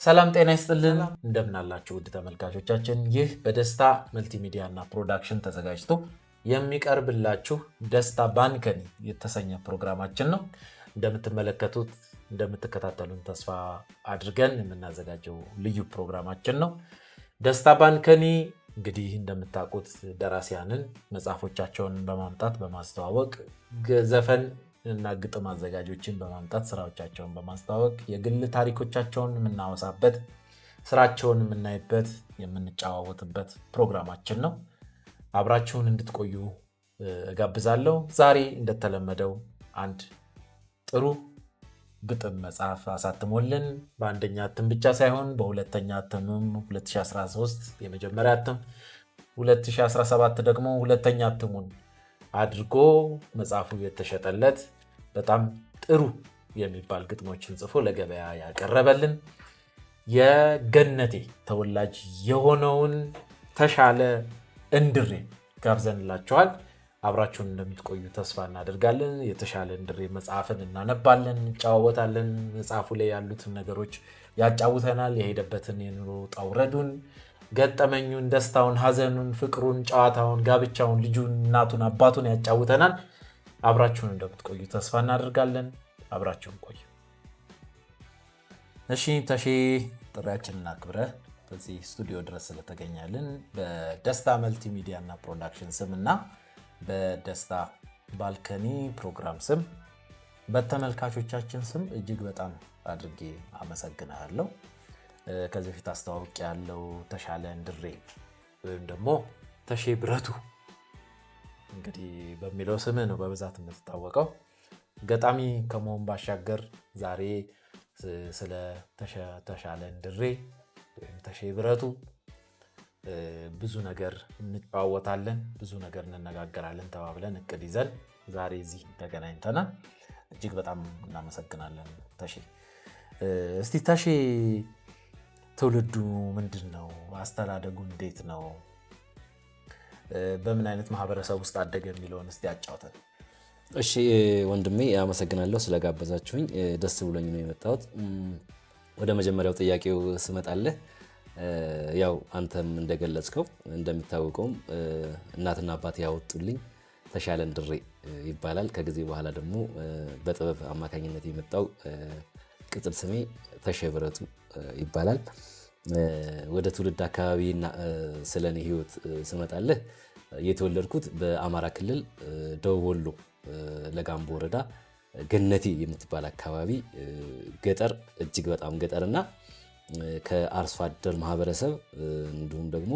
ሰላም ጤና ይስጥልን እንደምን አላችሁ ውድ ተመልካቾቻችን። ይህ በደስታ መልቲሚዲያ እና ፕሮዳክሽን ተዘጋጅቶ የሚቀርብላችሁ ደስታ ባንከኒ የተሰኘ ፕሮግራማችን ነው። እንደምትመለከቱት እንደምትከታተሉን ተስፋ አድርገን የምናዘጋጀው ልዩ ፕሮግራማችን ነው። ደስታ ባንከኒ እንግዲህ እንደምታውቁት ደራሲያንን መጽሐፎቻቸውን በማምጣት በማስተዋወቅ ዘፈን እና ግጥም አዘጋጆችን በማምጣት ስራዎቻቸውን በማስተዋወቅ የግል ታሪኮቻቸውን የምናወሳበት ስራቸውን የምናይበት የምንጨዋወትበት ፕሮግራማችን ነው። አብራችሁን እንድትቆዩ እጋብዛለሁ። ዛሬ እንደተለመደው አንድ ጥሩ ግጥም መጽሐፍ አሳትሞልን በአንደኛ እትም ብቻ ሳይሆን በሁለተኛ እትምም 2013 የመጀመሪያ እትም 2017 ደግሞ ሁለተኛ እትሙን አድርጎ መጽሐፉ የተሸጠለት በጣም ጥሩ የሚባል ግጥሞችን ጽፎ ለገበያ ያቀረበልን የገነቴ ተወላጅ የሆነውን ተሻለ እንድሬ ጋብዘንላችኋል። አብራችሁን እንደምትቆዩ ተስፋ እናደርጋለን። የተሻለ እንድሬ መጽሐፍን እናነባለን፣ እንጨዋወታለን። መጽሐፉ ላይ ያሉትን ነገሮች ያጫውተናል። የሄደበትን የኑሮ ውጣ ውረዱን፣ ገጠመኙን፣ ደስታውን፣ ሐዘኑን፣ ፍቅሩን፣ ጨዋታውን፣ ጋብቻውን፣ ልጁን፣ እናቱን፣ አባቱን ያጫውተናል። አብራችሁን እንደምትቆዩ ተስፋ እናደርጋለን። አብራችሁን ቆዩ። እሺ ተሼ፣ ጥሪያችንን አክብረህ በዚህ ስቱዲዮ ድረስ ስለተገኛልን በደስታ መልቲሚዲያ እና ፕሮዳክሽን ስም እና በደስታ ባልከኒ ፕሮግራም ስም በተመልካቾቻችን ስም እጅግ በጣም አድርጌ አመሰግናለሁ። ከዚህ በፊት አስተዋውቅ ያለው ተሻለ እንድሬ ወይም ደግሞ ተሼ ብረቱ እንግዲህ በሚለው ስም ነው በብዛት የምትታወቀው። ገጣሚ ከመሆን ባሻገር ዛሬ ስለ ተሻለ እንድሬ ወይም ተሼ ብረቱ ብዙ ነገር እንጨዋወታለን፣ ብዙ ነገር እንነጋገራለን ተባብለን እቅድ ይዘን ዛሬ እዚህ ተገናኝተናል። እጅግ በጣም እናመሰግናለን ተሼ። እስቲ ተሼ ትውልዱ ምንድን ነው? አስተዳደጉ እንዴት ነው? በምን አይነት ማህበረሰብ ውስጥ አደገ የሚለውን እስቲ አጫውተን። እሺ ወንድሜ አመሰግናለሁ ስለጋበዛችሁኝ። ደስ ብሎኝ ነው የመጣሁት። ወደ መጀመሪያው ጥያቄው ስመጣለህ ያው አንተም እንደገለጽከው እንደሚታወቀውም እናትና አባቴ ያወጡልኝ ተሻለ እንድሬ ይባላል። ከጊዜ በኋላ ደግሞ በጥበብ አማካኝነት የመጣው ቅጽል ስሜ ተሼ ብረቱ ይባላል። ወደ ትውልድ አካባቢ ስለኔ ህይወት ስመጣለህ የተወለድኩት በአማራ ክልል ደቡብ ወሎ ለጋምቦ ወረዳ ገነቴ የምትባል አካባቢ ገጠር፣ እጅግ በጣም ገጠርና ከአርሶ አደር ማህበረሰብ እንዲሁም ደግሞ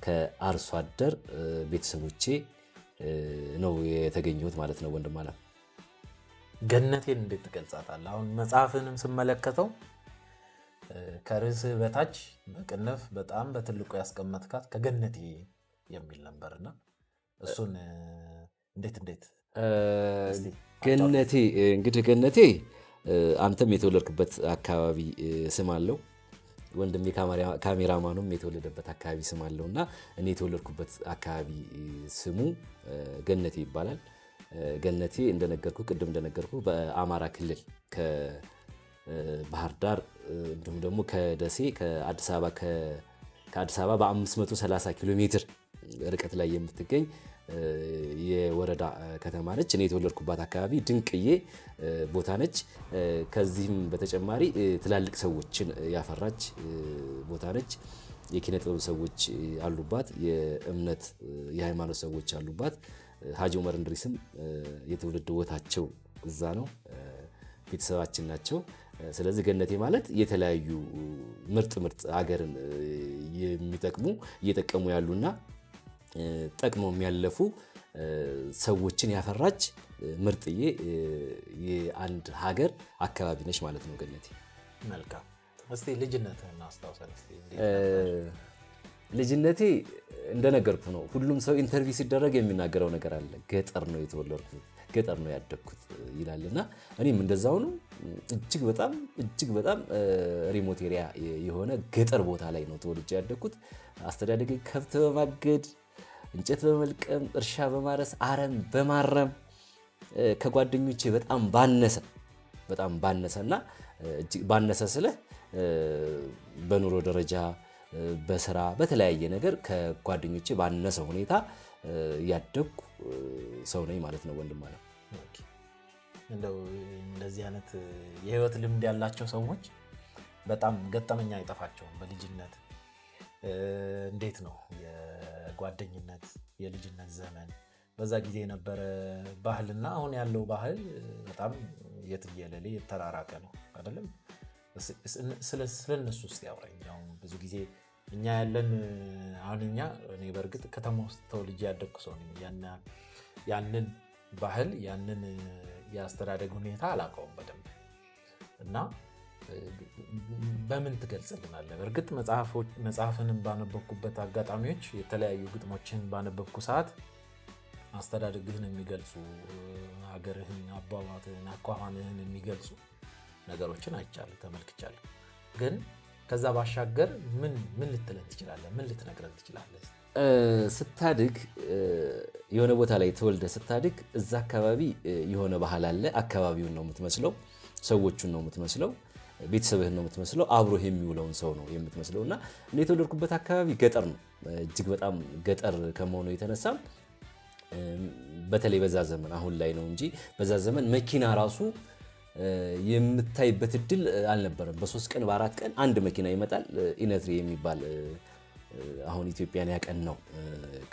ከአርሶ አደር ቤተሰቦቼ ነው የተገኘሁት ማለት ነው። ወንድም አለ ገነቴን እንዴት ትገልጻታለህ? አሁን መጽሐፍንም ስመለከተው ከርዕስህ በታች በቅንፍ በጣም በትልቁ ያስቀመጥካት ከገነቴ የሚል ነበርና እሱን እንዴት ገነቴ እንግዲህ ገነቴ አንተም የተወለድክበት አካባቢ ስም አለው፣ ወንድሜ ካሜራማኑም የተወለደበት አካባቢ ስም አለው እና እኔ የተወለድኩበት አካባቢ ስሙ ገነቴ ይባላል። ገነቴ ቅድም እንደነገርኩ በአማራ ክልል ከባህር ዳር እንዲሁም ደግሞ ከደሴ ከአዲስ አበባ በ530 ኪሎ ሜትር ርቀት ላይ የምትገኝ የወረዳ ከተማ ነች። እኔ የተወለድኩባት አካባቢ ድንቅዬ ቦታ ነች። ከዚህም በተጨማሪ ትላልቅ ሰዎችን ያፈራች ቦታ ነች። የኪነ ጥበብ ሰዎች አሉባት፣ የእምነት የሃይማኖት ሰዎች አሉባት። ሀጂ ዑመር እንድሪስም የትውልድ ቦታቸው እዛ ነው፣ ቤተሰባችን ናቸው። ስለዚህ ገነቴ ማለት የተለያዩ ምርጥ ሀገርን እየጠቀሙ ያሉና ጠቅመው የሚያለፉ ሰዎችን ያፈራች ምርጥዬ የአንድ ሀገር አካባቢ ነች ማለት ነው ገነቴ። መልካም። እስቲ ልጅነትህን አስታውሰን። ልጅነቴ እንደነገርኩ ነው። ሁሉም ሰው ኢንተርቪው ሲደረግ የሚናገረው ነገር አለ። ገጠር ነው የተወለድኩት፣ ገጠር ነው ያደግኩት ይላልና እኔም እንደዛው ነው። እጅግ በጣም ሪሞት ኤሪያ የሆነ ገጠር ቦታ ላይ ነው ተወልጄ ያደግኩት። አስተዳደግ ከብት በማገድ እንጨት በመልቀም እርሻ በማረስ አረም በማረም ከጓደኞቼ በጣም ባነሰና ባነሰ ስለ በኑሮ ደረጃ በስራ በተለያየ ነገር ከጓደኞቼ ባነሰ ሁኔታ ያደግኩ ሰው ነኝ ማለት ነው ወንድም ማለት ነው። እንደው እንደዚህ አይነት የህይወት ልምድ ያላቸው ሰዎች በጣም ገጠመኛ አይጠፋቸውም በልጅነት። እንዴት ነው የጓደኝነት የልጅነት ዘመን በዛ ጊዜ የነበረ ባህልና አሁን ያለው ባህል በጣም የትየለሌ የተራራቀ ነው አይደለም? ስለነሱ ውስጥ ያወራኝ። አሁን ብዙ ጊዜ እኛ ያለን አሁን እኔ በእርግጥ ከተማ ውስጥ ተወልጄ ያደግኩ ሰው ነኝ። ያንን ባህል ያንን የአስተዳደግ ሁኔታ አላውቀውም በደንብ እና በምን ትገልጽልናለህ? በእርግጥ መጽሐፍንም ባነበብኩበት አጋጣሚዎች የተለያዩ ግጥሞችን ባነበብኩ ሰዓት አስተዳደግህን የሚገልጹ ሀገርህን፣ አባባትህን፣ አኳኋንህን የሚገልጹ ነገሮችን አይቻለሁ፣ ተመልክቻለሁ። ግን ከዛ ባሻገር ምን ልትለን ትችላለህ? ምን ልትነግረን ትችላለህ? ስታድግ የሆነ ቦታ ላይ ተወልደ ስታድግ እዛ አካባቢ የሆነ ባህል አለ። አካባቢውን ነው የምትመስለው፣ ሰዎቹን ነው የምትመስለው፣ ቤተሰብህን ነው የምትመስለው፣ አብሮህ የሚውለውን ሰው ነው የምትመስለው። እና እኔ የተወለድኩበት አካባቢ ገጠር ነው። እጅግ በጣም ገጠር ከመሆኑ የተነሳ በተለይ በዛ ዘመን አሁን ላይ ነው እንጂ በዛ ዘመን መኪና ራሱ የምታይበት እድል አልነበረም። በ3 ቀን በ4 ቀን አንድ መኪና ይመጣል። ኢነትሪ የሚባል አሁን ኢትዮጵያን ያቀናው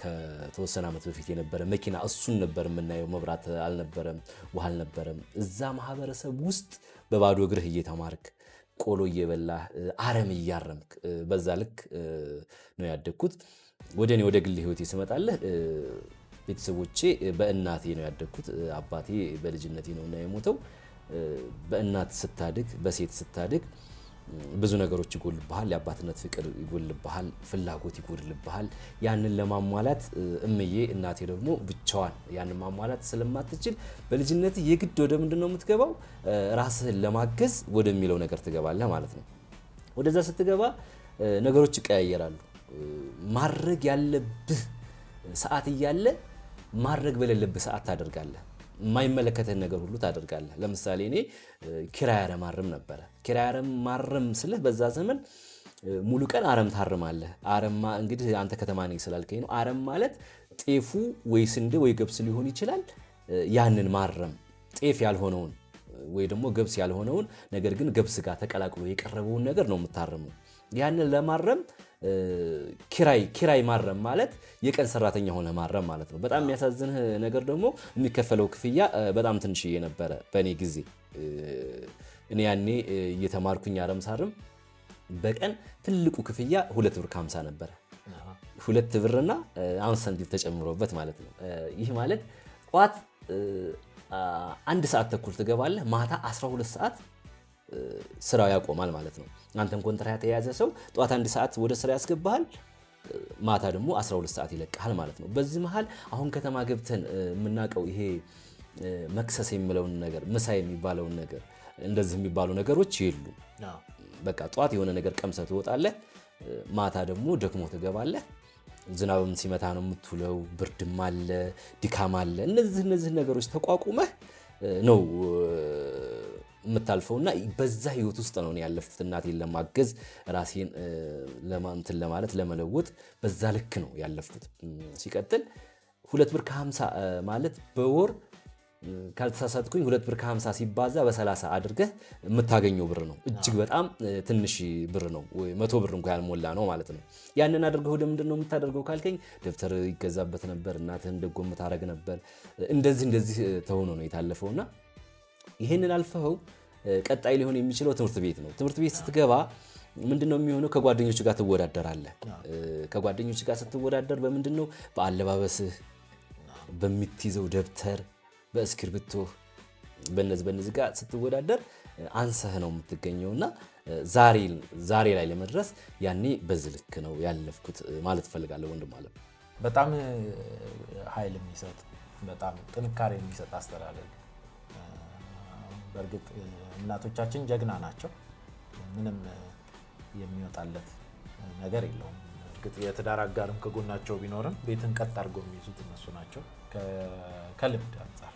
ከተወሰነ ዓመት በፊት የነበረ መኪና እሱን ነበር የምናየው። መብራት አልነበረም፣ ውሃ አልነበረም። እዛ ማህበረሰብ ውስጥ በባዶ እግርህ እየተማርክ ቆሎ እየበላህ አረም እያረምክ በዛ ልክ ነው ያደግኩት። ወደ ግል ህይወቴ ስመጣለህ ቤተሰቦቼ በእናቴ ነው ያደግኩት። አባቴ በልጅነቴ ነውና የሞተው። በእናት ስታድግ በሴት ስታድግ ብዙ ነገሮች ይጎልብሃል። የአባትነት ፍቅር ይጎልብሃል፣ ፍላጎት ይጎልብሃል። ያንን ለማሟላት እምዬ እናቴ ደግሞ ብቻዋን ያንን ማሟላት ስለማትችል በልጅነት የግድ ወደ ምንድን ነው የምትገባው? ራስህን ለማገዝ ወደሚለው ነገር ትገባለህ ማለት ነው። ወደዛ ስትገባ ነገሮች ይቀያየራሉ። ማድረግ ያለብህ ሰዓት እያለ ማድረግ በሌለብህ ሰዓት ታደርጋለህ። የማይመለከተን ነገር ሁሉ ታደርጋለህ። ለምሳሌ እኔ ኪራይ አረም አርም ነበረ። ኪራይ አረም ማረም ስልህ በዛ ዘመን ሙሉ ቀን አረም ታርማለህ። አረም እንግዲህ አንተ ከተማ ነኝ ስላልከኝ ነው። አረም ማለት ጤፉ ወይ ስንዴ ወይ ገብስ ሊሆን ይችላል። ያንን ማረም ጤፍ ያልሆነውን ወይ ደግሞ ገብስ ያልሆነውን ነገር ግን ገብስ ጋር ተቀላቅሎ የቀረበውን ነገር ነው የምታረመው። ያንን ለማረም ኪራይ ማረም ማለት የቀን ሰራተኛ ሆነ ማረም ማለት ነው። በጣም የሚያሳዝንህ ነገር ደግሞ የሚከፈለው ክፍያ በጣም ትንሽዬ ነበረ በእኔ ጊዜ። እኔ ያኔ እየተማርኩኝ አረም ሳርም በቀን ትልቁ ክፍያ 2 ብር ከ50 ነበረ። 2 ብርና 5 ሳንቲም ተጨምሮበት ማለት ነው። ይህ ማለት ጠዋት 1 ሰዓት ተኩል ትገባለህ፣ ማታ 12 ሰዓት ስራው ያቆማል ማለት ነው። አንተን ኮንትራት የያዘ ሰው ጠዋት 1 ሰዓት ወደ ስራ ያስገባሃል፣ ማታ ደግሞ 12 ሰዓት ይለቅሃል ማለት ነው። በዚህ መሃል አሁን ከተማ ገብተን የምናውቀው ይሄ መክሰስ የሚለውን ነገር፣ ምሳ የሚባለውን ነገር፣ እንደዚህ የሚባሉ ነገሮች የሉ። በቃ ጠዋት የሆነ ነገር ቀምሰህ ትወጣለህ፣ ማታ ደግሞ ደክሞ ትገባለህ። ዝናብም ሲመታ ነው የምትውለው፣ ብርድም አለ፣ ድካም አለ። እነዚህ ነገሮች ተቋቁመህ ነው የምታልፈውና በዛ ህይወት ውስጥ ነው ያለፍኩት። እናቴን ለማገዝ ራሴን ለማለት ለመለወጥ በዛ ልክ ነው ያለፍኩት። ሲቀጥል 2 ብር ከ50 ማለት በወር ካልተሳሳትኩኝ 2 ብር ከ50 ሲባዛ በ30 አድርገህ የምታገኘው ብር ነው። እጅግ በጣም ትንሽ ብር ነው። 100 ብር እንኳን ያልሞላ ነው ማለት ነው። ያንን አድርገህ ወደ ምንድን ነው የምታደርገው ካልከኝ ደብተር ይገዛበት ነበር፣ እናትህን ደጎም ታረግ ነበር። እንደዚህ ተሆኖ ነው የታለፈውና ይሄንን አልፈው ቀጣይ ሊሆን የሚችለው ትምህርት ቤት ነው። ትምህርት ቤት ስትገባ ምንድነው የሚሆነው? ከጓደኞች ጋር ትወዳደራለህ። ከጓደኞች ጋር ስትወዳደር በምንድነው? በአለባበስህ፣ በምትይዘው ደብተር፣ በእስክሪብቶ በነዚህ ጋር ስትወዳደር አንሰህ ነው የምትገኘውና ዛሬ ላይ ለመድረስ ያኔ በዚህ ልክ ነው ያለፍኩት ማለት ፈልጋለሁ ወንድም አለ። በጣም ኃይል የሚሰጥ በጣም ጥንካሬ የሚሰጥ አስተዳደግ። በእርግጥ እናቶቻችን ጀግና ናቸው። ምንም የሚወጣለት ነገር የለውም። እርግጥ የትዳር አጋርም ከጎናቸው ቢኖርም ቤትን ቀጥ አድርገው የሚይዙት እነሱ ናቸው ከልምድ አንጻር።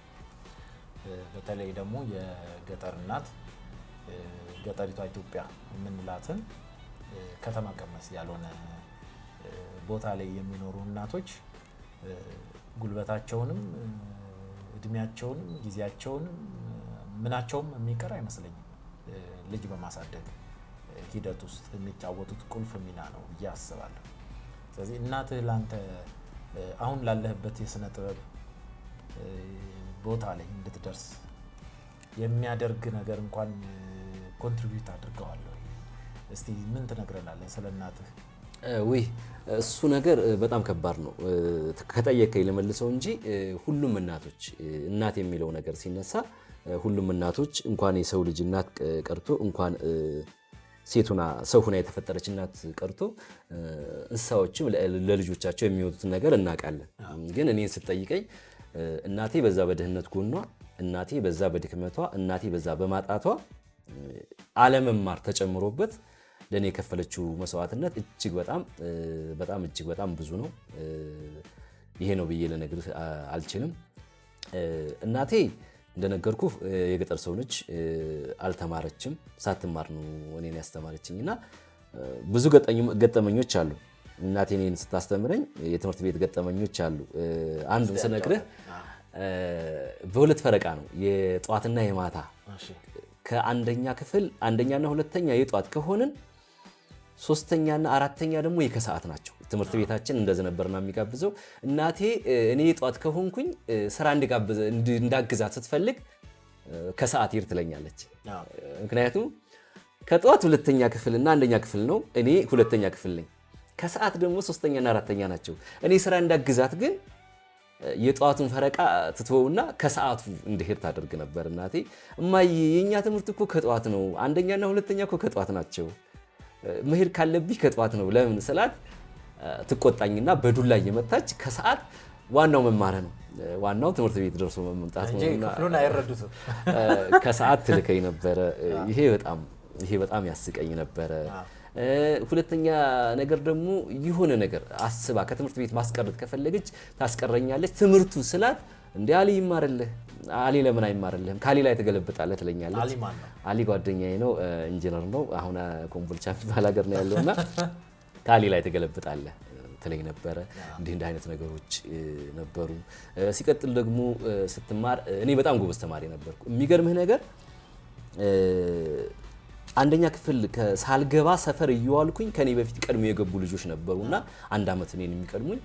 በተለይ ደግሞ የገጠር እናት ገጠሪቷ ኢትዮጵያ የምንላትን ከተማ ቀመስ ያልሆነ ቦታ ላይ የሚኖሩ እናቶች ጉልበታቸውንም እድሜያቸውንም ጊዜያቸውንም ምናቸውም የሚቀር አይመስለኝም ልጅ በማሳደግ ሂደት ውስጥ የሚጫወቱት ቁልፍ ሚና ነው ብዬ አስባለሁ። ስለዚህ እናትህ ላንተ አሁን ላለህበት የስነ ጥበብ ቦታ ላይ እንድትደርስ የሚያደርግ ነገር እንኳን ኮንትሪቢዩት አድርገዋል? እስቲ ምን ትነግረናለህ ስለ እናትህ? እሱ ነገር በጣም ከባድ ነው ከጠየቀኝ ልመልሰው እንጂ ሁሉም እናቶች እናት የሚለው ነገር ሲነሳ ሁሉም እናቶች እንኳን የሰው ልጅ እናት ቀርቶ እንኳን ሴቱና ሰው ሆና የተፈጠረች እናት ቀርቶ እንስሳዎችም ለልጆቻቸው የሚወጡትን ነገር እናውቃለን። ግን እኔን ስትጠይቀኝ እናቴ በዛ በድህነት ጎኗ፣ እናቴ በዛ በድክመቷ፣ እናቴ በዛ በማጣቷ አለመማር ተጨምሮበት ለኔ የከፈለችው መስዋዕትነት እጅግ በጣም ብዙ ነው። ይሄ ነው ብዬ ልነግርህ አልችልም። እናቴ እንደነገርኩ የገጠር ሰው ነች፣ አልተማረችም። ሳትማር ነው እኔን ያስተማረችኝና ብዙ ገጠመኞች አሉ። እናቴ እኔን ስታስተምረኝ የትምህርት ቤት ገጠመኞች አሉ። አንዱን ስነግርህ በሁለት ፈረቃ ነው፣ የጧትና የማታ። ከአንደኛ ክፍል አንደኛና ሁለተኛ የጧት ከሆንን ሶስተኛና አራተኛ ደግሞ የከሰዓት ናቸው። ትምህርት ቤታችን እንደዚህ ነበርና የሚጋብዘው። እናቴ እኔ የጧት ከሆንኩኝ ስራ እንዳግዛት ስትፈልግ ከሰዓት ይር ትለኛለች። ምክንያቱም ከጧት ሁለተኛ ክፍል እና አንደኛ ክፍል ነው፣ እኔ ሁለተኛ ክፍል ነኝ። ከሰዓት ደግሞ ሶስተኛና አራተኛ ናቸው። እኔ ስራ እንዳግዛት ግን የጧቱን ፈረቃ ትተውና ከሰዓቱ እንድሄድ ታደርግ ነበር እናቴ። እማዬ የኛ ትምህርት እኮ ከጧት ነው፣ አንደኛና ሁለተኛ እኮ ከጧት ናቸው፣ መሄድ ካለብኝ ከጧት ነው ለምን ስላት ትቆጣኝና በዱላ እየመታች ከሰዓት ዋናው መማር ነው፣ ዋናው ትምህርት ቤት ደርሶ መምጣት ነው እንጂ ክፍሉን አይረዱትም። ከሰዓት ትልከኝ ነበረ። ይሄ በጣም ያስቀኝ ነበረ። ሁለተኛ ነገር ደግሞ የሆነ ነገር አስባ ከትምህርት ቤት ማስቀረት ከፈለገች ታስቀረኛለች። ትምህርቱ ስላት እንደ አሊ ይማርልህ፣ አሊ ለምን አይማርልህም? ካሊ ላይ ተገለብጣለህ ትለኛለች። አሊ ጓደኛዬ ነው፣ ኢንጂነር ነው። አሁን ኮምቦልቻ የሚባል ሀገር ነው ያለውና ካሊ ላይ ተገለብጣለህ ትለኝ ነበረ። እንዲህ አይነት ነገሮች ነበሩ። ሲቀጥል ደግሞ ስትማር እኔ በጣም ጎበዝ ተማሪ ነበርኩ። የሚገርምህ ነገር አንደኛ ክፍል ሳልገባ ሰፈር እየዋልኩኝ ከኔ በፊት ቀድሞ የገቡ ልጆች ነበሩና አንድ አመት እኔን የሚቀድሙኝ።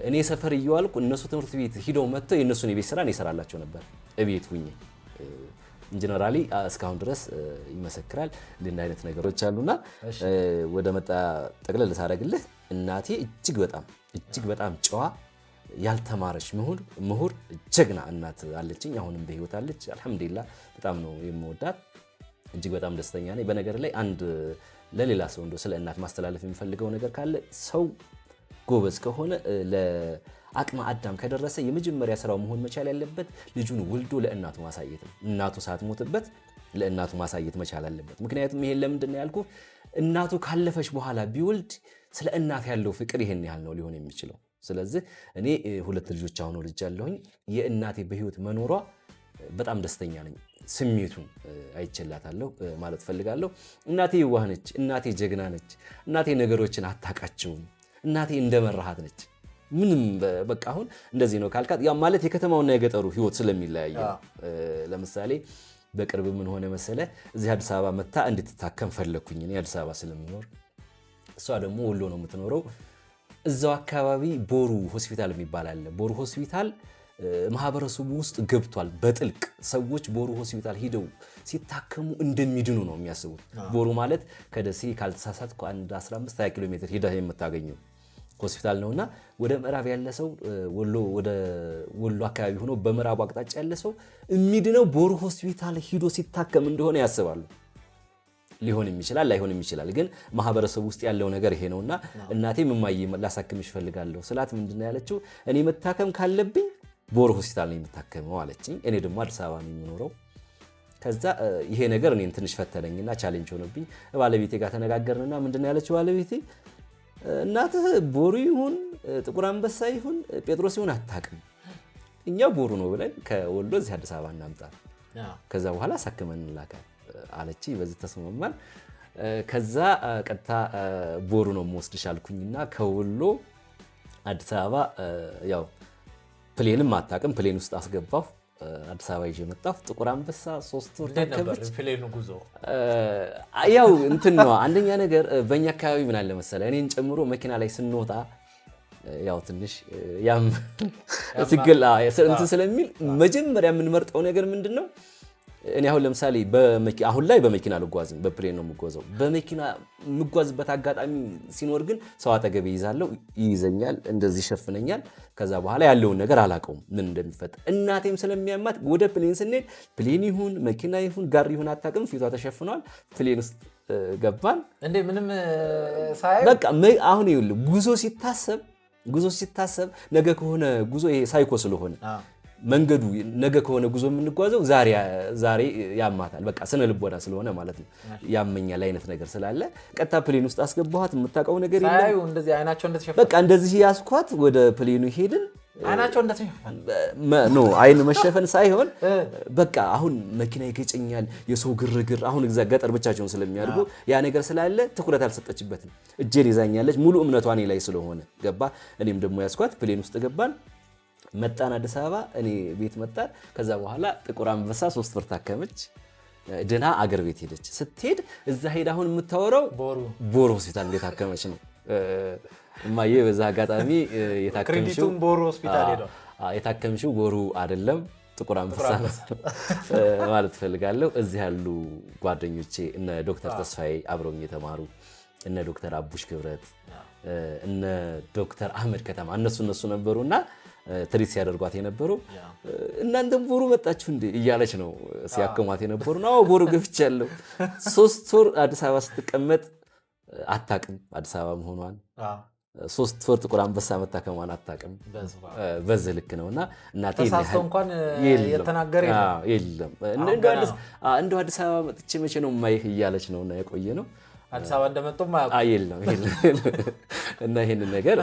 እኔ ሰፈር እየዋልኩ እነሱ ትምህርት ቤት ሂደው መጥተው የነሱን የቤት ስራ እኔ እሰራላቸው ነበር እቤት ሁኜ። ኢንጂነራሊ እስካሁን ድረስ ይመሰክራል። እንዲህ አይነት ነገሮች አሉና ወደ መጣ ጠቅለል ሳደርግልህ እናቴ እጅግ በጣም ጨዋ፣ ያልተማረች ምሁር ጀግና እናት አለችኝ። አሁንም በህይወት አለች። አልሐምዱሊላህ በጣም ነው የምወዳት። እጅግ በጣም ደስተኛ ነኝ። በነገር ላይ አንድ ለሌላ ሰው እንደው ስለ እናት ማስተላለፍ የሚፈልገው ነገር ካለ ሰው ጎበዝ ከሆነ ለአቅመ አዳም ከደረሰ የመጀመሪያ ስራው መሆን መቻል ያለበት ልጁን ወልዶ ለእናቱ ማሳየት ነው። እናቱ ሳትሞትበት ለእናቱ ማሳየት መቻል አለበት። ምክንያቱም ይሄን ለምንድን ነው ያልኩህ? እናቱ ካለፈች በኋላ ቢወልድ ስለ እናት ያለው ፍቅር ይሄን ያህል ነው ሊሆን የሚችለው። ስለዚህ እኔ ሁለት ልጆች አሁን ወልጃለሁኝ። የእናቴ በህይወት መኖሯ በጣም ደስተኛ ነኝ። ስሜቱን አይቼላታለሁ ማለት ፈልጋለሁ። እናቴ የዋህ ነች። እናቴ ጀግና ነች። እናቴ ነገሮችን አታውቃቸውም። እናቴ እንደመራሃት ነች። ምንም በቃ አሁን እንደዚህ ነው ካልካት ያ ማለት የከተማውና የገጠሩ ህይወት ስለሚለያየ ነው። ለምሳሌ በቅርብ ምን ሆነ መሰለ፣ እዚህ አዲስ አበባ መታ እንድትታከም ፈለኩኝ። እኔ አዲስ አበባ ስለምኖር፣ እሷ ደግሞ ወሎ ነው የምትኖረው። እዛው አካባቢ ቦሩ ሆስፒታል የሚባል አለ። ቦሩ ሆስፒታል ማህበረሰቡ ውስጥ ገብቷል በጥልቅ። ሰዎች ቦሩ ሆስፒታል ሂደው ሲታከሙ እንደሚድኑ ነው የሚያስቡት። ቦሩ ማለት ከደሴ ካልተሳሳትኩ 15-20 ኪሎ ሜትር ሂደህ የምታገኘው ሆስፒታል ነውና ወደ ምዕራብ ያለ ሰው ወደ ወሎ አካባቢ ሆኖ በምዕራቡ አቅጣጫ ያለ ሰው የሚድነው ቦሩ ሆስፒታል ሂዶ ሲታከም እንደሆነ ያስባሉ። ሊሆንም ይችላል ላይሆንም ይችላል፣ ግን ማህበረሰቡ ውስጥ ያለው ነገር ይሄ ነውና እናቴ እማዬ ላሳክምሽ ፈልጋለሁ ስላት ምንድነው ያለችው? እኔ መታከም ካለብኝ ቦሩ ሆስፒታል ነው የምታከመው አለችኝ። እኔ ደግሞ አዲስ አበባ ነው የምኖረው። ከዛ ይሄ ነገር እኔን ትንሽ ፈተነኝና ቻሌንጅ ሆነብኝ። ባለቤቴ ጋር ተነጋገርንና ምንድነው ያለችው ባለቤቴ? እናትህ ቦሩ ይሁን ጥቁር አንበሳ ይሁን ጴጥሮስ ይሁን አታውቅም፣ እኛ ቦሩ ነው ብለን ከወሎ እዚህ አዲስ አበባ እናምጣ፣ ከዛ በኋላ አሳክመን እንላካል አለች። በዚህ ተስማማን። ከዛ ቀጥታ ቦሩ ነው የምወስድሽ አልኩኝና ከወሎ አዲስ አበባ ያው ፕሌንም አታውቅም፣ ፕሌን ውስጥ አስገባሁ። አዲስ አበባ ይዤ መጣሁ። ጥቁር አንበሳ 3 ወር ተከብች። ፕሌኑ ጉዞ ያው እንትን ነው። አንደኛ ነገር በእኛ አካባቢ ምን አለ መሰለህ እኔን ጨምሮ መኪና ላይ ስንወጣ ያው ትንሽ ያም ሲገላ እንትን ስለሚል መጀመሪያ የምንመርጠው ነገር ምንድነው? እኔ አሁን ለምሳሌ አሁን ላይ በመኪና አልጓዝም፣ በፕሌን ነው የምጓዘው። በመኪና የምጓዝበት አጋጣሚ ሲኖር ግን ሰው አጠገቤ ይዛለው፣ ይይዘኛል፣ እንደዚህ ይሸፍነኛል። ከዛ በኋላ ያለውን ነገር አላውቀውም ምን እንደሚፈጠር። እናቴም ስለሚያማት ወደ ፕሌን ስንሄድ ፕሌን ይሁን መኪና ይሁን ጋር ይሁን አታውቅም፣ ፊቷ ተሸፍኗል። ፕሌን ውስጥ ገባን እንዴ ምንም ሳይ በቃ አሁን ይኸውልህ ጉዞ ሲታሰብ ነገ ከሆነ ጉዞ ይሄ ሳይኮ ስለሆነ መንገዱ ነገ ከሆነ ጉዞ የምንጓዘው ዛሬ ያማታል። በቃ ስነ ልቦና ስለሆነ ማለት ነው ያመኛል አይነት ነገር ስላለ ቀጥታ ፕሌን ውስጥ አስገባኋት። የምታውቀው ነገር የለም። እንደዚህ አይናቸው እንደተሸፈነ በቃ እንደዚህ ያስኳት ወደ ፕሌኑ ሄድን። አይናቸው እንደተሸፈነ ኖ አይን መሸፈን ሳይሆን በቃ አሁን መኪና ይገጨኛል፣ የሰው ግርግር። አሁን እዛ ገጠር ብቻቸውን ስለሚያድጉ ያ ነገር ስላለ ትኩረት አልሰጠችበትም። እጄን ይዛኛለች፣ ሙሉ እምነቷ እኔ ላይ ስለሆነ ገባ። እኔም ደግሞ ያስኳት ፕሌን ውስጥ ገባን። መጣን አዲስ አበባ፣ እኔ ቤት መጣን። ከዛ በኋላ ጥቁር አንበሳ 3 ወር ታከመች፣ ድና አገር ቤት ሄደች። ስትሄድ እዛ ሄዳ አሁን የምታወራው ቦሩ ሆስፒታል እንደታከመች ነው። እማዬ በዛ አጋጣሚ የታከምሽው ቦሩ አይደለም ጥቁር አንበሳ ማለት ፈልጋለሁ። እዚህ ያሉ ጓደኞቼ እነ ዶክተር ተስፋዬ አብረውኝ የተማሩ እነ ዶክተር አቡሽ ክብረት እነ ዶክተር አህመድ ከተማ እነሱ ነበሩና ትሪት ሲያደርጓት የነበሩ እናንተም ቦሩ መጣችሁ እንዴ እያለች ነው ሲያከሟት የነበሩ ነው። ቦሩ ገፍቻለሁ። 3 ወር አዲስ አበባ ስትቀመጥ አታውቅም አዲስ አበባ መሆኗን። 3 ወር ጥቁር አንበሳ መታከሟን አታውቅም። በዚህ ልክ ነውና እናቴ እንኳን የተናገረ የለም እንደው አዲስ አበባ መጥቼ መቼ ነው የማይህ እያለች ነውና የቆየ ነው። አዲስ አበባ እንደመጡም የለም እና ይሄንን ነገር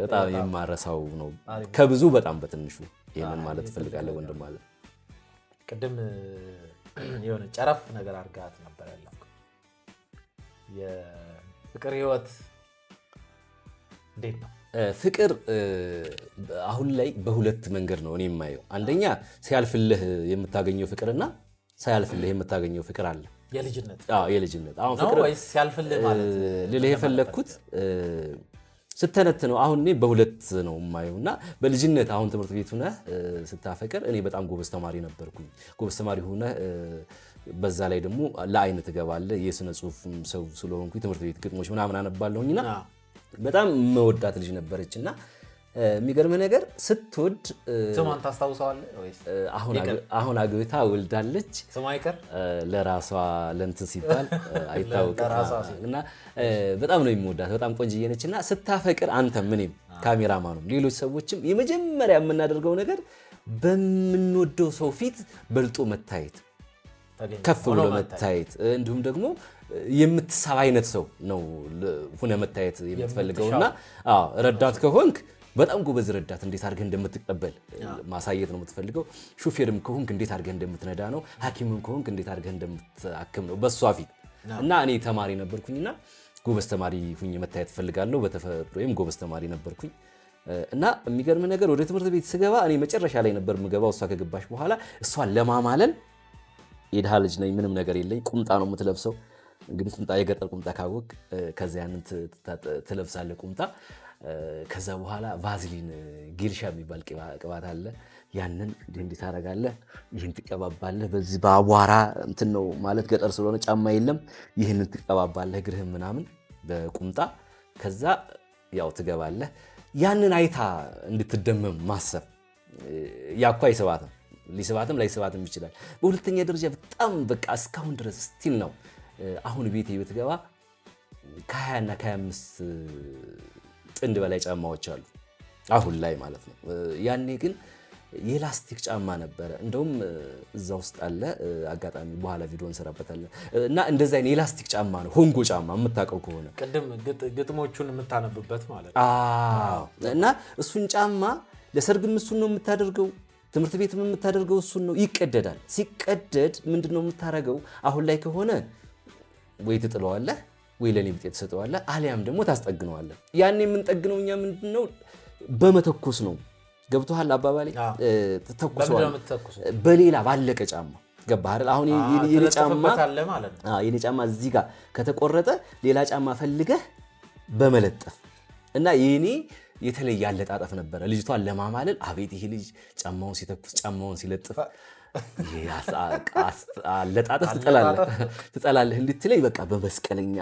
በጣም የማረሳው ነው። ከብዙ በጣም በትንሹ ይሄንን ማለት ፈልጋለሁ ወንድም ማለት ቅድም የሆነ ጨረፍ ነገር አድርጋት ነበር ያለው የፍቅር ህይወት እንዴት ነው? ፍቅር አሁን ላይ በሁለት መንገድ ነው እኔ የማየው። አንደኛ ሲያልፍልህ የምታገኘው ፍቅርና ሳያልፍልህ የምታገኘው ፍቅር አለ። የልጅነት አሁን ፍቅር ወይስ ሲያልፍልህ ማለት ልልህ የፈለግኩት ስተነት ነው። አሁን እኔ በሁለት ነው የማየውና በልጅነት አሁን ትምህርት ቤት ሆነህ ስታፈቅር እኔ በጣም ጎበዝ ተማሪ ነበርኩኝ። ጎበዝ ተማሪ ሆነህ በዛ ላይ ደግሞ ለአይን ትገባለህ። የስነ ጽሁፍ ሰው ስለሆንኩኝ ትምህርት ቤት ግጥሞች ምናምን አነባለሁኝና በጣም መወዳት ልጅ ነበረችና የሚገርም ነገር ስትወድ ስሟን ታስታውሰዋለህ ወይስ? አሁን አግብታ ወልዳለች። ስሟ አይቀር ለራሷ ለእንትን ሲባል አይታወቅምና በጣም ነው የሚወዳት። በጣም ቆንጅዬ ነችና ስታፈቅር አንተም እኔም ካሜራማኑም ሌሎች ሰዎችም የመጀመሪያ የምናደርገው ነገር በምንወደው ሰው ፊት በልጦ መታየት፣ ከፍ ብሎ መታየት፣ እንዲሁም ደግሞ የምትሳብ አይነት ሰው ነው ሆነ መታየት የምትፈልገውና ረዳት ከሆንክ በጣም ጎበዝ ረዳት እንዴት አድርገህ እንደምትቀበል ማሳየት ነው የምትፈልገው። ሹፌርም ከሆንክ እንዴት አድርገህ እንደምትነዳ ነው። ሐኪምም ከሆንክ እንዴት አድርገህ እንደምትሐክም ነው በሷ ፊት። እና እኔ ተማሪ ነበርኩኝና ጎበዝ ተማሪ ሁኜ መታየት ፈልጋለሁ። በተፈጥሮዬም ጎበዝ ተማሪ ነበርኩኝ። እና የሚገርም ነገር ወደ ትምህርት ቤት ስገባ እኔ መጨረሻ ላይ ነበር የምገባው። እሷ ከገባሽ በኋላ እሷን ለማማለል የድሃ ልጅ ነኝ፣ ምንም ነገር የለኝ። ቁምጣ ነው የምትለብሰው። እንግዲህ ቁምጣ የገጠር ቁምጣ ካወቅ ከዚያ ያንን ትለብሳለህ ቁምጣ። ከዛ በኋላ ቫዝሊን ጌልሻ የሚባል ቅባት አለ። ያንን እንዲህ ታደርጋለህ፣ ይህን ትቀባባለህ። በዚህ በአቧራ እንትን ነው ማለት ገጠር ስለሆነ ጫማ የለም። ይህንን ትቀባባለህ እግርህም ምናምን በቁምጣ። ከዛ ያው ትገባለህ። ያንን አይታ እንድትደመም ማሰብ ያኳ አይስባትም፣ ሊስባትም ላይስባትም ይችላል። በሁለተኛ ደረጃ በጣም በቃ እስካሁን ድረስ ስቲል ነው። አሁን ቤቴ ብትገባ ከ20 እና ከ25 ጥንድ በላይ ጫማዎች አሉ አሁን ላይ ማለት ነው። ያኔ ግን የላስቲክ ጫማ ነበረ። እንደውም እዛ ውስጥ አለ አጋጣሚ በኋላ ቪዲዮ እንሰራበታለን። እና እንደዛ አይነት የላስቲክ ጫማ ነው፣ ሆንጎ ጫማ የምታውቀው ከሆነ ቅድም ግጥሞቹን የምታነብበት ማለት ነው። እና እሱን ጫማ ለሰርግም እሱን ነው የምታደርገው፣ ትምህርት ቤት የምታደርገው እሱን ነው። ይቀደዳል። ሲቀደድ ምንድነው የምታደርገው? አሁን ላይ ከሆነ ወይ ትጥለዋለህ ወይ ለኔ ብጤ ተሰጠዋለህ፣ አሊያም ደግሞ ታስጠግነዋለህ። ያን የምንጠግነው እኛ ምንድነው በመተኮስ ነው። ገብቶሃል አባባሌ? ተተኩሰዋል በሌላ ባለቀ ጫማ ገባህ አይደል? አሁን የኔ ጫማ እዚህ ጋር ከተቆረጠ ሌላ ጫማ ፈልገህ በመለጠፍ እና የኔ የተለየ አለጣጠፍ ነበረ ልጅቷን ለማማለል። አቤት ይሄ ልጅ ጫማውን ሲተኩስ ጫማውን ሲለጥፍ አለጣጠፍ ትጠላለህ እንድትለኝ በቃ በመስቀለኛ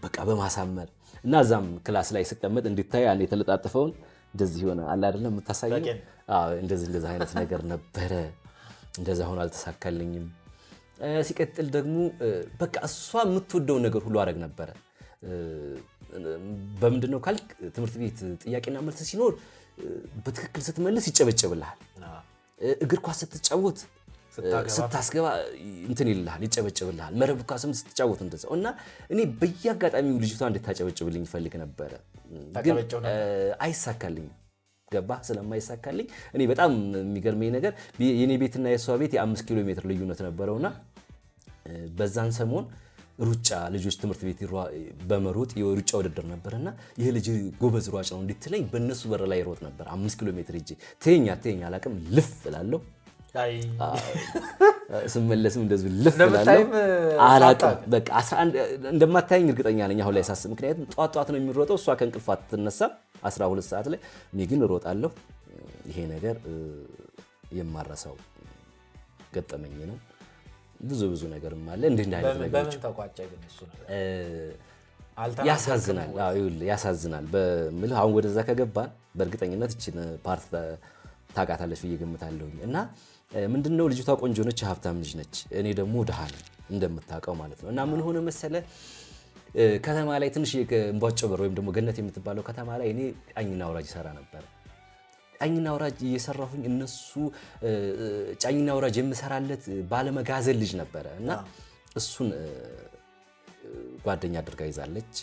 በቃ በማሳመር እና እዛም ክላስ ላይ ስቀመጥ እንድታይ ያን የተለጣጠፈውን እንደዚህ ሆነ አለ አይደለም የምታሳየው። እንደዚህ አይነት ነገር ነበረ። እንደዛ ሆኖ አልተሳካልኝም። ሲቀጥል ደግሞ በቃ እሷ የምትወደው ነገር ሁሉ አደረግ ነበረ። በምንድነው ካልክ ትምህርት ቤት ጥያቄና መልስ ሲኖር በትክክል ስትመልስ ይጨበጨብልሃል። እግር ኳስ ስትጫወት ስታስገባ እንትን ይልሃል፣ ይጨበጨብልሃል። መረብ ኳስም ስትጫወት እንደዛው እና እኔ በየአጋጣሚው ልጅቷ እንድታጨበጭብልኝ ይፈልግ ነበረ፣ ግን አይሳካልኝም። ገባ? ስለማይሳካልኝ እኔ በጣም የሚገርመኝ ነገር የኔ ቤትና የሷ ቤት የ5 ኪሎ ሜትር ልዩነት ነበረውና በዛን ሰሞን ሩጫ ልጆች ትምህርት ቤት በመሮጥ የሩጫ ውድድር ነበርና ይሄ ልጅ ጎበዝ ሯጭ ነው እንድትለኝ በእነሱ በር ላይ ሮጥ ነበር። 5 ኪሎ ሜትር እጄ ተኛ አላቅም ልፍ እላለሁ። ስመለስም እንደዚህ ልፍ እላለሁ አላቅም። በቃ 11 እንደማታየኝ እርግጠኛ ነኝ አሁን ላይ ሳስብ፣ ምክንያቱም ጧት ነው የሚሮጠው፣ እሷ ከእንቅልፏ ትነሳ 12 ሰዓት ላይ፣ እኔ ግን እሮጣለሁ። ይሄ ነገር የማረሳው ገጠመኝ ነው። ብዙ ነገርም አለ እንደ አይነት ነገሮች። በምን ተቋጨ ግን እሱ ነገር? ያሳዝናል። ያሳዝናል በምልህ አሁን ወደዛ ከገባን በእርግጠኝነት እቺን ፓርት ታውቃታለች ብዬ ገምታለሁኝ። እና ምንድነው ልጅቷ ቆንጆ ነች፣ ሀብታም ልጅ ነች፣ እኔ ደግሞ ድሃ ነኝ እንደምታውቀው ማለት ነው። እና ምን ሆነ መሰለ ከተማ ላይ ትንሽ እንቧጮ በር ወይም ደግሞ ገነት የምትባለው ከተማ ላይ እኔ ጫኝና አውራጅ ይሰራ ነበር። ጫኝና አውራጅ እየሰራሁኝ እነሱ ጫኝና አውራጅ የምሰራለት ባለመጋዘን ልጅ ነበረ እና እሱን ጓደኛ አድርጋ ይዛለች።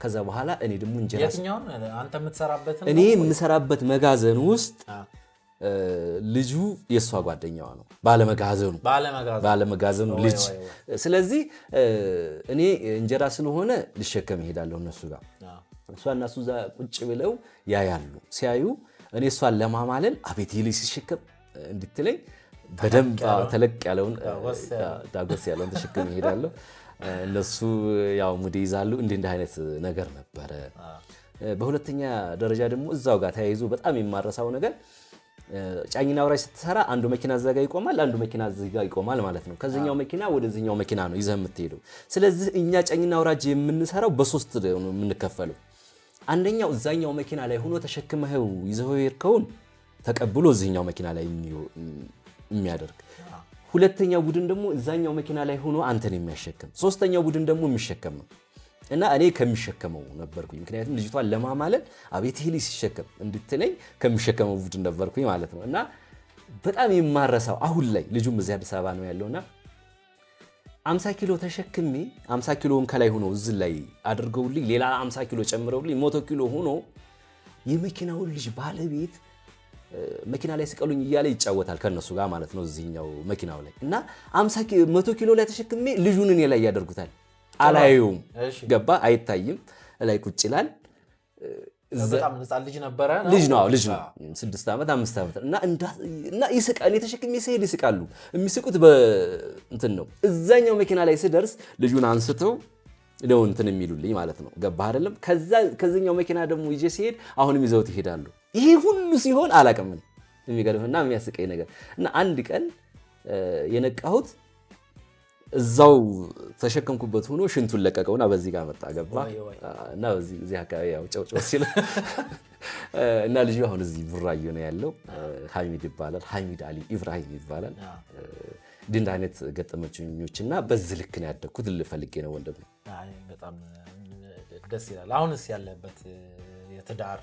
ከዛ በኋላ እኔ ደግሞ እንጀራ የትኛውን አንተ የምትሰራበት እኔ የምሰራበት መጋዘን ውስጥ ልጁ የሷ ጓደኛዋ ነው፣ ባለመጋዘኑ ልጅ። ስለዚህ እኔ እንጀራ ስለሆነ ልሸከም ይሄዳለሁ እነሱ ጋር። እሷና እሱ እዛ ቁጭ ብለው ያያሉ። ሲያዩ እኔ እሷን ለማማለል አቤት ይሄ ልጅ ሲሸከም እንድትለኝ በደንብ ተለቅ ያለውን ዳጎስ ያለውን ተሸክም ይሄዳለሁ። እነሱ ያው ሙድ ይዛሉ። እንደ አይነት ነገር ነበረ። በሁለተኛ ደረጃ ደግሞ እዛው ጋር ተያይዞ በጣም የማረሳው ነገር ጫኝና አውራጅ ስትሰራ አንዱ መኪና እዛ ጋር ይቆማል፣ አንዱ መኪና እዚህ ጋር ይቆማል ማለት ነው። ከዚህኛው መኪና ወደዚህኛው መኪና ነው ይዘህ የምትሄደው። ስለዚህ እኛ ጫኝና አውራጅ የምንሰራው በሶስት ነው የምንከፈለው። አንደኛው እዛኛው መኪና ላይ ሆኖ ተሸክመው ይዘው የሄድከውን ተቀብሎ እዚህኛው መኪና ላይ የሚያደርግ፣ ሁለተኛው ቡድን ደግሞ እዛኛው መኪና ላይ ሆኖ አንተን የሚያሸክም፣ ሶስተኛው ቡድን ደግሞ የሚሸከም ነው። እና እኔ ከሚሸከመው ነበርኩኝ፣ ምክንያቱም ልጅቷን ለማማለል አቤት ይሄ ልጅ ሲሸከም እንድትለኝ ከሚሸከመው ቡድን ነበርኩኝ ማለት ነው። እና በጣም የማረሳው አሁን ላይ ልጁም እዚህ አዲስ አበባ ነው ያለውና 50 ኪሎ ተሸክሜ 50 ኪሎውን ከላይ ሆኖ እዚህ ላይ አድርገውልኝ ሌላ 50 ኪሎ ጨምረውልኝ 100 ኪሎ ሆኖ የመኪናውን ልጅ ባለቤት መኪና ላይ ስቀሉኝ እያለ ይጫወታል ከነሱ ጋር ማለት ነው እዚህኛው መኪናው ላይ። እና 100 ኪሎ ላይ ተሸክሜ ልጁን እኔ ላይ ያደርጉታል። አላየውም፣ ገባ አይታይም፣ ላይ ቁጭ ይላል። በጣም ህፃን ልጅ ነበረ። ልጅ ነው 6 ዓመት 5 ዓመት እና ይስቃል። የተሸክሜ ሲሄድ ይስቃሉ። የሚስቁት በእንትን ነው። እዛኛው መኪና ላይ ስደርስ ልጁን አንስተው ነው እንትን የሚሉልኝ ማለት ነው። ገባህ አይደለም? ከዛኛው መኪና ደግሞ ይዤ ሲሄድ አሁንም ይዘውት ይሄዳሉ። ይሄ ሁሉ ሲሆን አላውቅም። የሚገርምና የሚያስቀኝ ነገር እና አንድ ቀን የነቃሁት እዛው ተሸከምኩበት ሆኖ ሽንቱን ለቀቀውና በዚህ ጋር መጣ። ገባ እና በዚህ አካባቢ ያው ጨውጨው ሲል እና ልጁ አሁን እዚህ ቡራዩ ነው ያለው። ሐሚድ ይባላል፣ ሐሚድ አሊ ኢብራሂም ይባላል። እንደ አይነት ገጠመኞችና በዚህ ልክ ነው ያደግኩት ልፈልጌ ነው ወንድም። በጣም ደስ ይላል። አሁንስ ያለበት የትዳር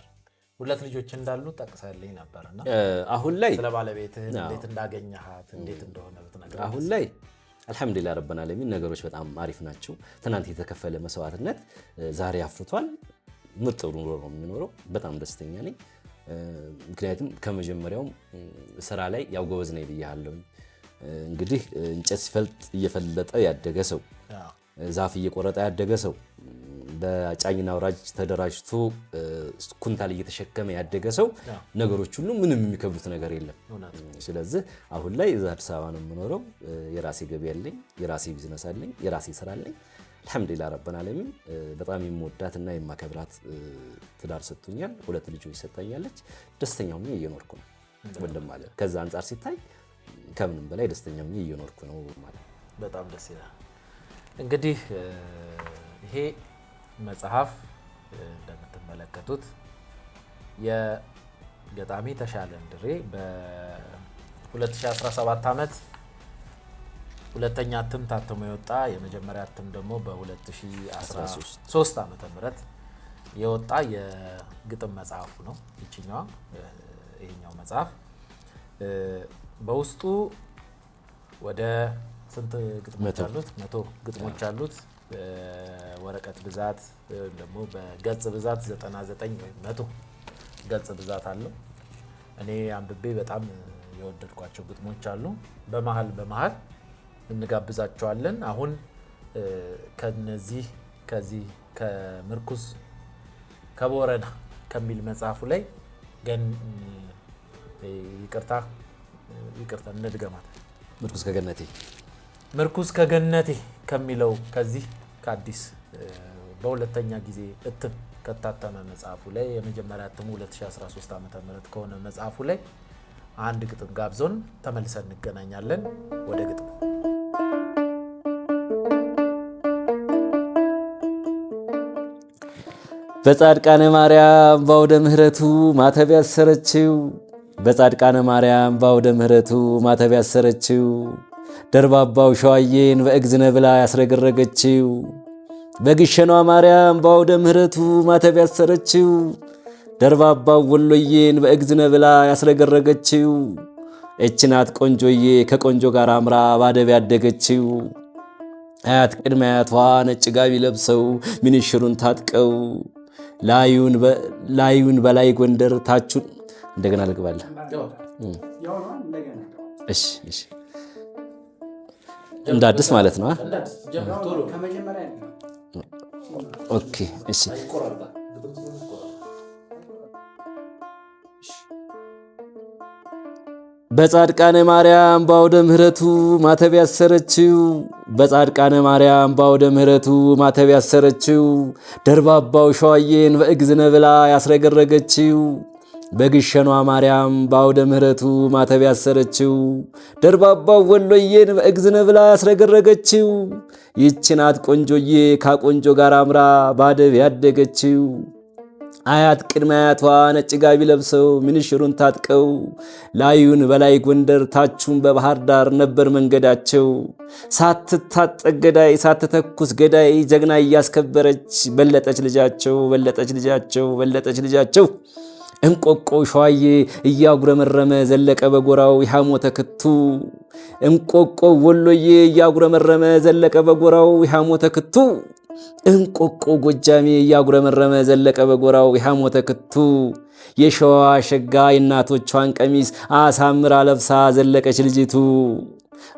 ሁለት ልጆች እንዳሉ ጠቅሰልኝ ነበርና አሁን ላይ ስለ ባለቤትህ እንዴት እንዳገኘሃት እንዴት እንደሆነ ብትነግረኝ። አሁን ላይ አልሐምዱሊላህ ረበና ዓለሚን ነገሮች በጣም አሪፍ ናቸው። ትናንት የተከፈለ መስዋዕትነት ዛሬ አፍርቷል። ምርጥ ኑሮ ነው የሚኖረው። በጣም ደስተኛ ነኝ። ምክንያቱም ከመጀመሪያውም ስራ ላይ ያው ጎበዝ ነኝ ብያለሁ። እንግዲህ እንጨት ሲፈልጥ እየፈለጠ ያደገ ሰው፣ ዛፍ እየቆረጠ ያደገ ሰው፣ በጫኝና አውራጅ ተደራጅቶ ኩንታል እየተሸከመ ያደገ ሰው ነገሮች ሁሉ ምንም የሚከብዱት ነገር የለም። ስለዚህ አሁን ላይ እዛ አዲስ አበባ ነው የምኖረው። የራሴ ገቢ አለኝ፣ የራሴ ቢዝነስ አለኝ፣ የራሴ ስራ አለኝ። አልሐምዱሊላህ ረበና ዓለሚን። በጣም የምወዳትና የማከብራት ትዳር ሰጥቶኛል። 2 ልጆች ሰጣኛለች። ደስተኛ ሆኜ እየኖርኩ ነው ወንድም ማለት። ከዛ አንፃር ሲታይ ከምንም በላይ ደስተኛ ሆኜ እየኖርኩ ነው ማለት። በጣም ደስ ይላል። እንግዲህ ይሄ መጽሐፍ እንደምትመለከቱት የገጣሚ ተሻለ እንድሬ በ2017 ዓመት ሁለተኛ እትም ታትሞ የወጣ የመጀመሪያ እትም ደግሞ በ2013 ዓመተ ምህረት የወጣ የግጥም መጽሐፉ ነው። ይሄኛው መጽሐፍ በውስጡ ወደ ስንት ግጥሞች አሉት? 100 ግጥሞች አሉት። ወረቀት ብዛት ወይም ደግሞ በገጽ ብዛት 99 ወይም 100 ገጽ ብዛት አለው። እኔ አንብቤ በጣም የወደድኳቸው ግጥሞች አሉ። በመሃል እንጋብዛቸዋለን። አሁን ከዚህ ከምርኩዝ ከቦረና ከሚል መጽሐፉ ላይ ይቅርታ እንድገማት ምርኩዝ ከገነቴ ከሚለው ከዚህ ከአዲስ በሁለተኛ ጊዜ እትም ከታተመ መጽሐፉ ላይ የመጀመሪያ እትሙ 2013 ዓ.ም ከሆነ መጽሐፉ ላይ አንድ ግጥም ጋብዞን ተመልሰን እንገናኛለን። ወደ ግጥም በጻድቃነ ማርያም ባውደ ምህረቱ ማተብ ያሰረችው በጻድቃነ ማርያም ባውደ ምህረቱ ማተብ ያሰረችው ደርባባው ሸዋዬን በእግዝነ ብላ ያስረገረገችው በግሸኗ ማርያም ባውደ ምህረቱ ማተብ ያሰረችው ደርባባው ወሎዬን በእግዝነ ብላ ያስረገረገችው እችናት ቆንጆዬ ከቆንጆ ጋር አምራ ባደብ ያደገችው አያት ቅድመ አያቷ ነጭ ጋቢ ለብሰው ሚኒሽሩን ታጥቀው ላዩን በላይ ጎንደር ታቹን እንደገና ልግባለ። እሺ እንደ አዲስ ማለት ነው። ኦኬ እሺ። በጻድቃነ ማርያም ባውደ ምህረቱ ማተብ ያሰረችው በጻድቃነ ማርያም ባውደ ምህረቱ ማተብ ያሰረችው ደርባባው ሸዋዬን በእግዝነ ብላ ያስረገረገችው በግሸኗ ማርያም ባውደ ምህረቱ ማተብ ያሰረችው ደርባባው ወሎዬን በእግዝነ ብላ ያስረገረገችው ይችናት ቆንጆዬ ካቆንጆ ጋር አምራ ባደብ ያደገችው አያት ቅድመ አያቷ ነጭ ጋቢ ለብሰው ሚኒሽሩን ታጥቀው ላዩን በላይ ጎንደር ታቹን በባህር ዳር ነበር መንገዳቸው። ሳትታጠቅ ገዳይ ሳትተኩስ ገዳይ ጀግና እያስከበረች በለጠች ልጃቸው እንቆቆ ሸዋዬ እያጉረመረመ ዘለቀ በጎራው የሐሞተ ክቱ እንቆቆ ወሎዬ እያጉረመረመ ዘለቀ በጎራው የሐሞተ ክቱ እንቆቆ ጎጃሜ እያጉረመረመ ዘለቀ በጎራው የሐሞተ ክቱ የሸዋ ሸጋ የእናቶቿን ቀሚስ አሳምራ ለብሳ ዘለቀች ልጅቱ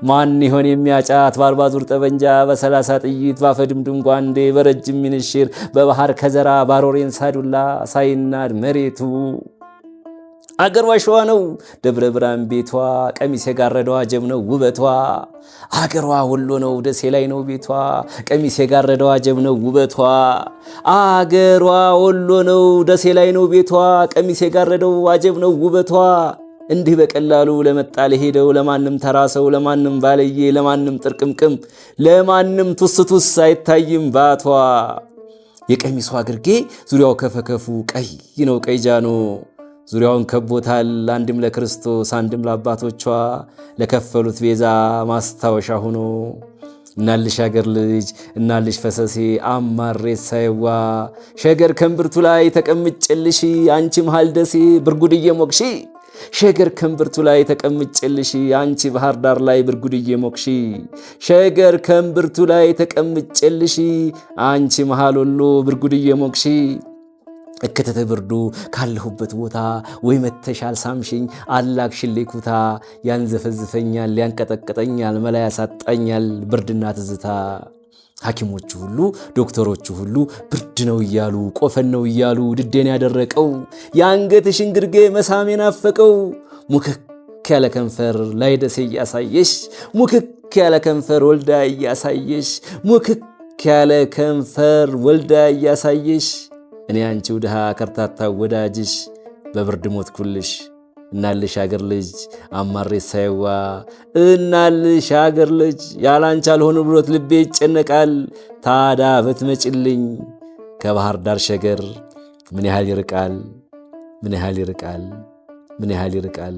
ማን ይሆን የሚያጫት በ40 ዙር ጠበንጃ በ30 ጥይት ባፈድምድም ጓንዴ በረጅም ሚኒሽር በባህር ከዘራ ባሮሬን ሳዱላ ሳይናድ መሬቱ አገሯ ሸዋ ነው ደብረ ብርሃን ቤቷ ቀሚስ የጋረደዋ ጀም ነው ውበቷ አገሯ ወሎ ነው ደሴ ላይ ነው ቤቷ ቀሚስ የጋረደዋ ጀም ነው ውበቷ አገሯ ወሎ ነው ደሴ ላይ ነው ቤቷ ቀሚስ የጋረደው አጀብ ነው ውበቷ እንዲህ በቀላሉ ለመጣ ለሄደው ለማንም ተራሰው ለማንም ባለዬ ለማንም ጥርቅምቅም ለማንም ቱስቱስ አይታይም ባቷ የቀሚሷ ግርጌ ዙሪያው ከፈከፉ ቀይ ነው ቀይ ጃኖ ዙሪያውን ከቦታል አንድም ለክርስቶስ አንድም ለአባቶቿ ለከፈሉት ቤዛ ማስታወሻ ሆኖ እናልሽ አገር ልጅ እናልሽ ፈሰሴ አማሬት ሳይዋ ሸገር ከንብርቱ ላይ ተቀምጬልሽ አንቺ መሃል ደሴ ብርጉድዬ ሞክሺ ሸገር ከንብርቱ ላይ ተቀምጬልሽ አንቺ ባህር ዳር ላይ ብርጉድዬ ሞክሺ ሸገር ከንብርቱ ላይ ተቀምጬልሽ አንቺ መሃል ወሎ ብርጉድዬ ሞክሺ እክተተ ብርዱ ካለሁበት ቦታ ወይ መተሻል ሳምሽኝ አላክሽልኝ ኩታ ያንዘፈዝፈኛል ያንቀጠቀጠኛል መላ ያሳጣኛል ብርድና ትዝታ ሐኪሞቹ ሁሉ ዶክተሮቹ ሁሉ ብርድ ነው እያሉ ቆፈን ነው እያሉ ድዴን ያደረቀው የአንገትሽን ግርጌ መሳሜን አፈቀው ሙክክ ያለ ከንፈር ላይ ደሴ እያሳየሽ ሙክክ ያለ ከንፈር ወልዳ እያሳየሽ ሙክክ ያለ ከንፈር ወልዳ እያሳየሽ እኔ አንቺው ድሃ ከርታታ ወዳጅሽ በብርድ ሞትኩልሽ እናልሽ አገር ልጅ አማሬ ሳይዋ እናልሽ አገር ልጅ ያላንቺ አልሆነ ብሎት ልቤ ይጨነቃል ታዳ ብትመጭልኝ ከባህር ዳር ሸገር ምን ያህል ይርቃል ምን ያህል ይርቃል ምን ያህል ይርቃል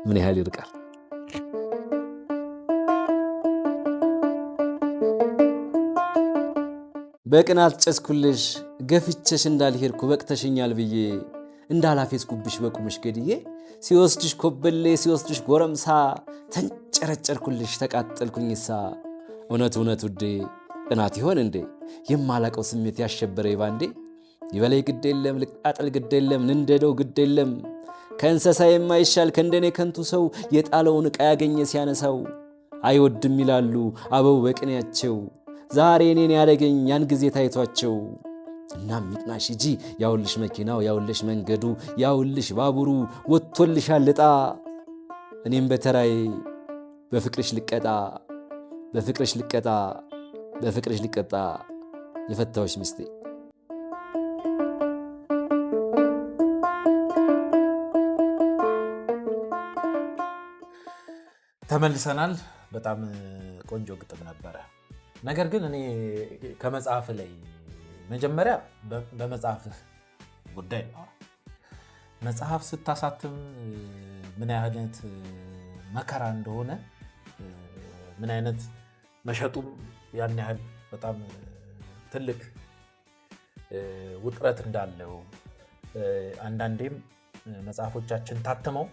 ምን ያህል ይርቃል። በቅናት ጨስኩልሽ ገፍቼሽ እንዳልሄድኩ በቅተሽኛል ብዬ እንዳላፌስኩብሽ በቁምሽ ገድዬ ሲወስድሽ ኮበሌ ሲወስድሽ ጎረምሳ ተንጨረጨርኩልሽ ተቃጠልኩኝሳ እውነት እውነት ውዴ ቅናት ይሆን እንዴ የማላቀው ስሜት ያሸበረ ባንዴ ይበላይ ግድ የለም ልቃጠል ግድ የለም ንንደደው ግድ የለም ከእንስሳ የማይሻል ከእንደኔ ከንቱ ሰው የጣለውን ዕቃ ያገኘ ሲያነሳው አይወድም ይላሉ አበው በቅኔያቸው ዛሬ እኔን ያደገኝ ያን ጊዜ ታይቷቸው እናም ይቅናሽ ሂጂ ያውልሽ መኪናው ያውልሽ መንገዱ ያውልሽ ባቡሩ ወጥቶልሻል ዕጣ እኔም በተራዬ በፍቅርሽ ልቀጣ በፍቅርሽ ልቀጣ በፍቅርሽ ልቀጣ የፈታውሽ ሚስቴ። ተመልሰናል። በጣም ቆንጆ ግጥም ነበረ። ነገር ግን እኔ ከመጽሐፍ ላይ መጀመሪያ በመጽሐፍህ ጉዳይ ነው። መጽሐፍ ስታሳትም ምን አይነት መከራ እንደሆነ ምን አይነት መሸጡም ያን ያህል በጣም ትልቅ ውጥረት እንዳለው አንዳንዴም መጽሐፎቻችን ታትመው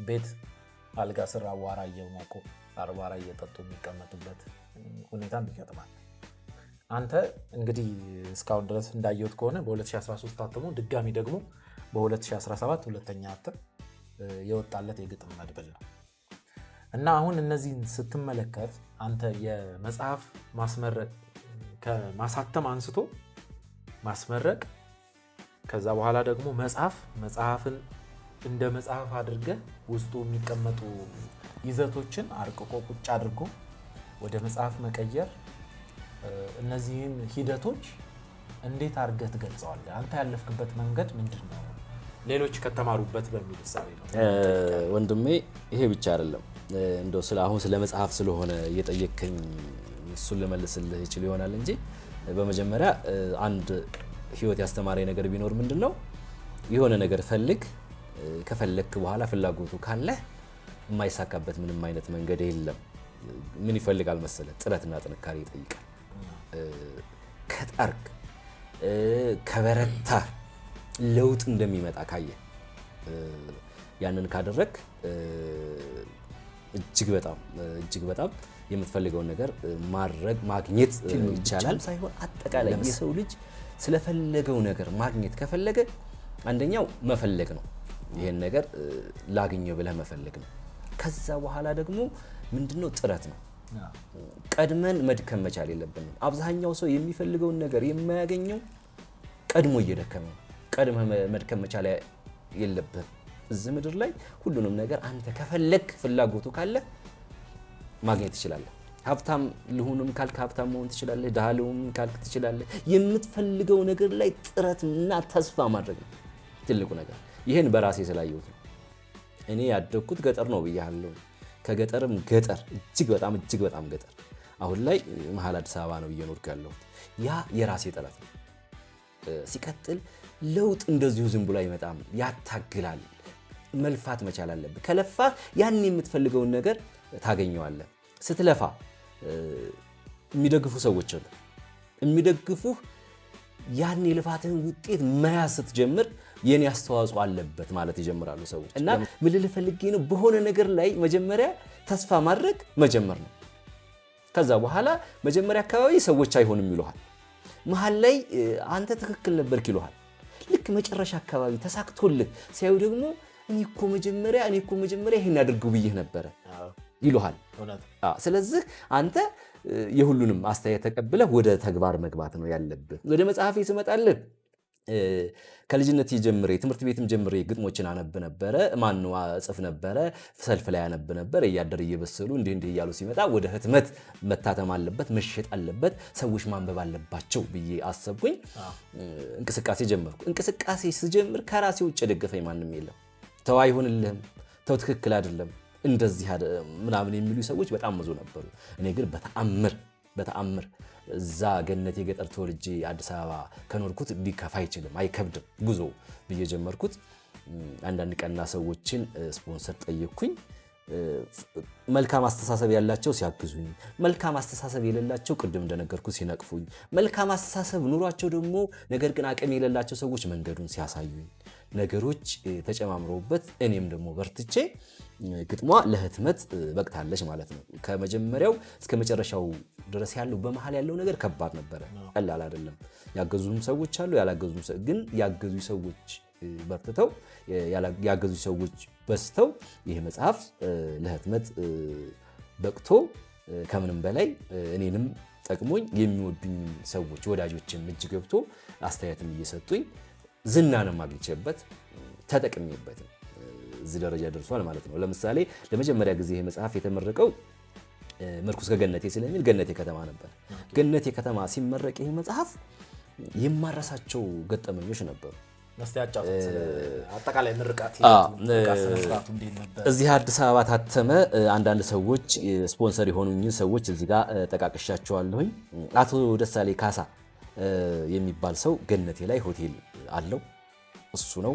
ቤት አልጋ ስር አዋራ እየሞቁ አርባራ እየጠጡ የሚቀመጡበት ሁኔታ ይገጥማል። አንተ እንግዲህ እስካሁን ድረስ እንዳየሁት ከሆነ በ2013 ታትሞ ድጋሚ ደግሞ በ2017 ሁለተኛ እትም የወጣለት የግጥም መድብል ነው እና አሁን እነዚህን ስትመለከት አንተ የመጽሐፍ ማስመረቅ ከማሳተም አንስቶ ማስመረቅ ከዛ በኋላ ደግሞ መጽሐፍን እንደ መጽሐፍ አድርገህ ውስጡ የሚቀመጡ ይዘቶችን አርቅቆ ቁጭ አድርጎ ወደ መጽሐፍ መቀየር እነዚህን ሂደቶች እንዴት አድርገህ ትገልጸዋለህ? አንተ ያለፍክበት መንገድ ምንድን ነው? ሌሎች ከተማሩበት በሚል ሐሳብ ነው ወንድሜ። ይሄ ብቻ አይደለም እንደው ስለ መጽሐፍ ስለሆነ እየጠየከኝ እሱን ልመልስልህ ይችል ይሆናል እንጂ በመጀመሪያ አንድ ህይወት ያስተማረኝ ነገር ቢኖር ምንድነው የሆነ ነገር ፈልግ ከፈለክ በኋላ ፍላጎቱ ካለ የማይሳካበት ምንም አይነት መንገድ የለም። ምን ይፈልጋል መሰለህ? ጥረትና ጥንካሬ ይጠይቃል። ከጣርክ ከበረታ ለውጥ እንደሚመጣ ካየ ያንን ካደረክ እጅግ በጣም የምትፈልገውን ነገር ማግኘት ይቻላል። ሳይሆን አጠቃላይ የሰው ልጅ ስለፈለገው ነገር ማግኘት ከፈለገ አንደኛው መፈለግ ነው። ይሄን ነገር ላግኘው ብለህ መፈለግ ነው። ከዛ በኋላ ደግሞ ምንድነው? ጥረት ነው። ቀድመን መድከም መቻል የለብንም። አብዛኛው ሰው የሚፈልገውን ነገር የማያገኘው ቀድሞ እየደከመ ነው። ቀድመህ መድከም መቻል የለብህም። እዚህ ምድር ላይ ሁሉንም ነገር አንተ ከፈለክ ፍላጎቱ ካለ ማግኘት ትችላለህ። ሀብታም ልሁንም ካልክ ሀብታም መሆን ትችላለህ። ድሃ ልሁንም ካልክ ትችላለህ። የምትፈልገው ነገር ላይ ጥረትና ተስፋ ማድረግ ነው ትልቁ ነገር። ይሄን በራሴ ስላየሁት ነው። እኔ ያደግኩት ገጠር ነው ብያለሁ። ከገጠርም ገጠር እጅግ በጣም ገጠር። አሁን ላይ መሀል አዲስ አበባ ነው እየኖርኩ ያለሁት። ያ የራሴ ጥረት ነው። ሲቀጥል ለውጥ እንደዚሁ ዝም ብሎ አይመጣም፣ ያታግላል። መልፋት መቻል አለብህ። ከለፋህ ያን የምትፈልገውን ነገር ታገኘዋለህ። ስትለፋ የሚደግፉ ሰዎች አሉ። የሚደግፉህ ያን የልፋትህን ውጤት መያዝ ስትጀምር የኔ አስተዋጽኦ አለበት ማለት ይጀምራሉ ሰዎች። እና ምን ልል ፈልጌ ነው፣ በሆነ ነገር ላይ መጀመሪያ ተስፋ ማድረግ መጀመር ነው። ከዛ በኋላ መጀመሪያ አካባቢ ሰዎች አይሆንም ይሉሃል፣ መሀል ላይ አንተ ትክክል ነበርክ ይሉሃል። ልክ መጨረሻ አካባቢ ተሳክቶልህ ሲያዩ ደግሞ እኔ እኮ መጀመሪያ ይሄን አድርገው ብዬ ነበረ ይሉሃል። ስለዚህ አንተ የሁሉንም አስተያየት ተቀብለህ ወደ ተግባር መግባት ነው ያለብህ። ወደ መጽሐፌ ስመጣልህ ከልጅነት ጀምሬ ትምህርት ቤትም ጀምሬ ግጥሞችን አነብ ነበረ። ጽፍ ነበረ፣ ሰልፍ ላይ አነብ ነበር። እያደር እየበሰሉ እንዲህ እያሉ ሲመጣ ወደ ህትመት መታተም አለበት፣ መሸጥ አለበት፣ ሰዎች ማንበብ አለባቸው ብዬ አሰብኩኝ። እንቅስቃሴ ጀመርኩ። እንቅስቃሴ ስጀምር ከራሴ ውጭ የደገፈኝ ማንም የለም። ተው አይሆንልህም፣ ተው ትክክል አይደለም፣ እንደዚህ ምናምን የሚሉ ሰዎች በጣም ብዙ ነበሩ። እኔ ግን በተአምር እዛ ገነቴ ገጠር ተወልጄ አዲስ አበባ ከኖርኩት ሊከፋ አይችልም፣ አይከብድም ጉዞ ብዬ ጀመርኩት። አንዳንድ ቀና ሰዎችን ስፖንሰር ጠየቅኩኝ። መልካም አስተሳሰብ ያላቸው ሲያግዙኝ፣ መልካም አስተሳሰብ የሌላቸው ቅድም እንደነገርኩ ሲነቅፉኝ፣ መልካም አስተሳሰብ ኑሯቸው ደግሞ ነገር ግን አቅም የሌላቸው ሰዎች መንገዱን ሲያሳዩኝ ነገሮች ተጨማምረውበት እኔም ደግሞ በርትቼ ግጥሟ ለህትመት በቅታለች ማለት ነው። ከመጀመሪያው እስከ መጨረሻው ድረስ ያለው በመሃል ያለው ነገር ከባድ ነበረ፣ ቀላል አይደለም። ያገዙም ሰዎች አሉ፣ ያላገዙም ግን ያገዙ ሰዎች በርትተው ያገዙ ሰዎች በስተው ይሄ መጽሐፍ ለህትመት በቅቶ ከምንም በላይ እኔንም ጠቅሞኝ የሚወዱኝ ሰዎች ወዳጆችም እጅ ገብቶ አስተያየትም እየሰጡኝ ዝናንም አግኝቼበት ተጠቅሜበት እዚህ ደረጃ ደርሷል ማለት ነው። ለምሳሌ ለመጀመሪያ ጊዜ ይሄ መጽሐፍ የተመረቀው ምርኩዝ ከገነቴ ስለሚል ገነቴ ከተማ ነበር። ገነቴ ከተማ ሲመረቅ ይሄ መጽሐፍ የማረሳቸው ገጠመኞች ነበሩ። አጠቃላይ ምርቃት እዚህ አዲስ አበባ ታተመ። አንዳንድ ሰዎች ስፖንሰር የሆኑኝ ሰዎች እዚህ ጋር ጠቃቅሻቸዋለሁኝ። አቶ ደሳሌ ካሳ የሚባል ሰው ገነቴ ላይ ሆቴል አለው። እሱ ነው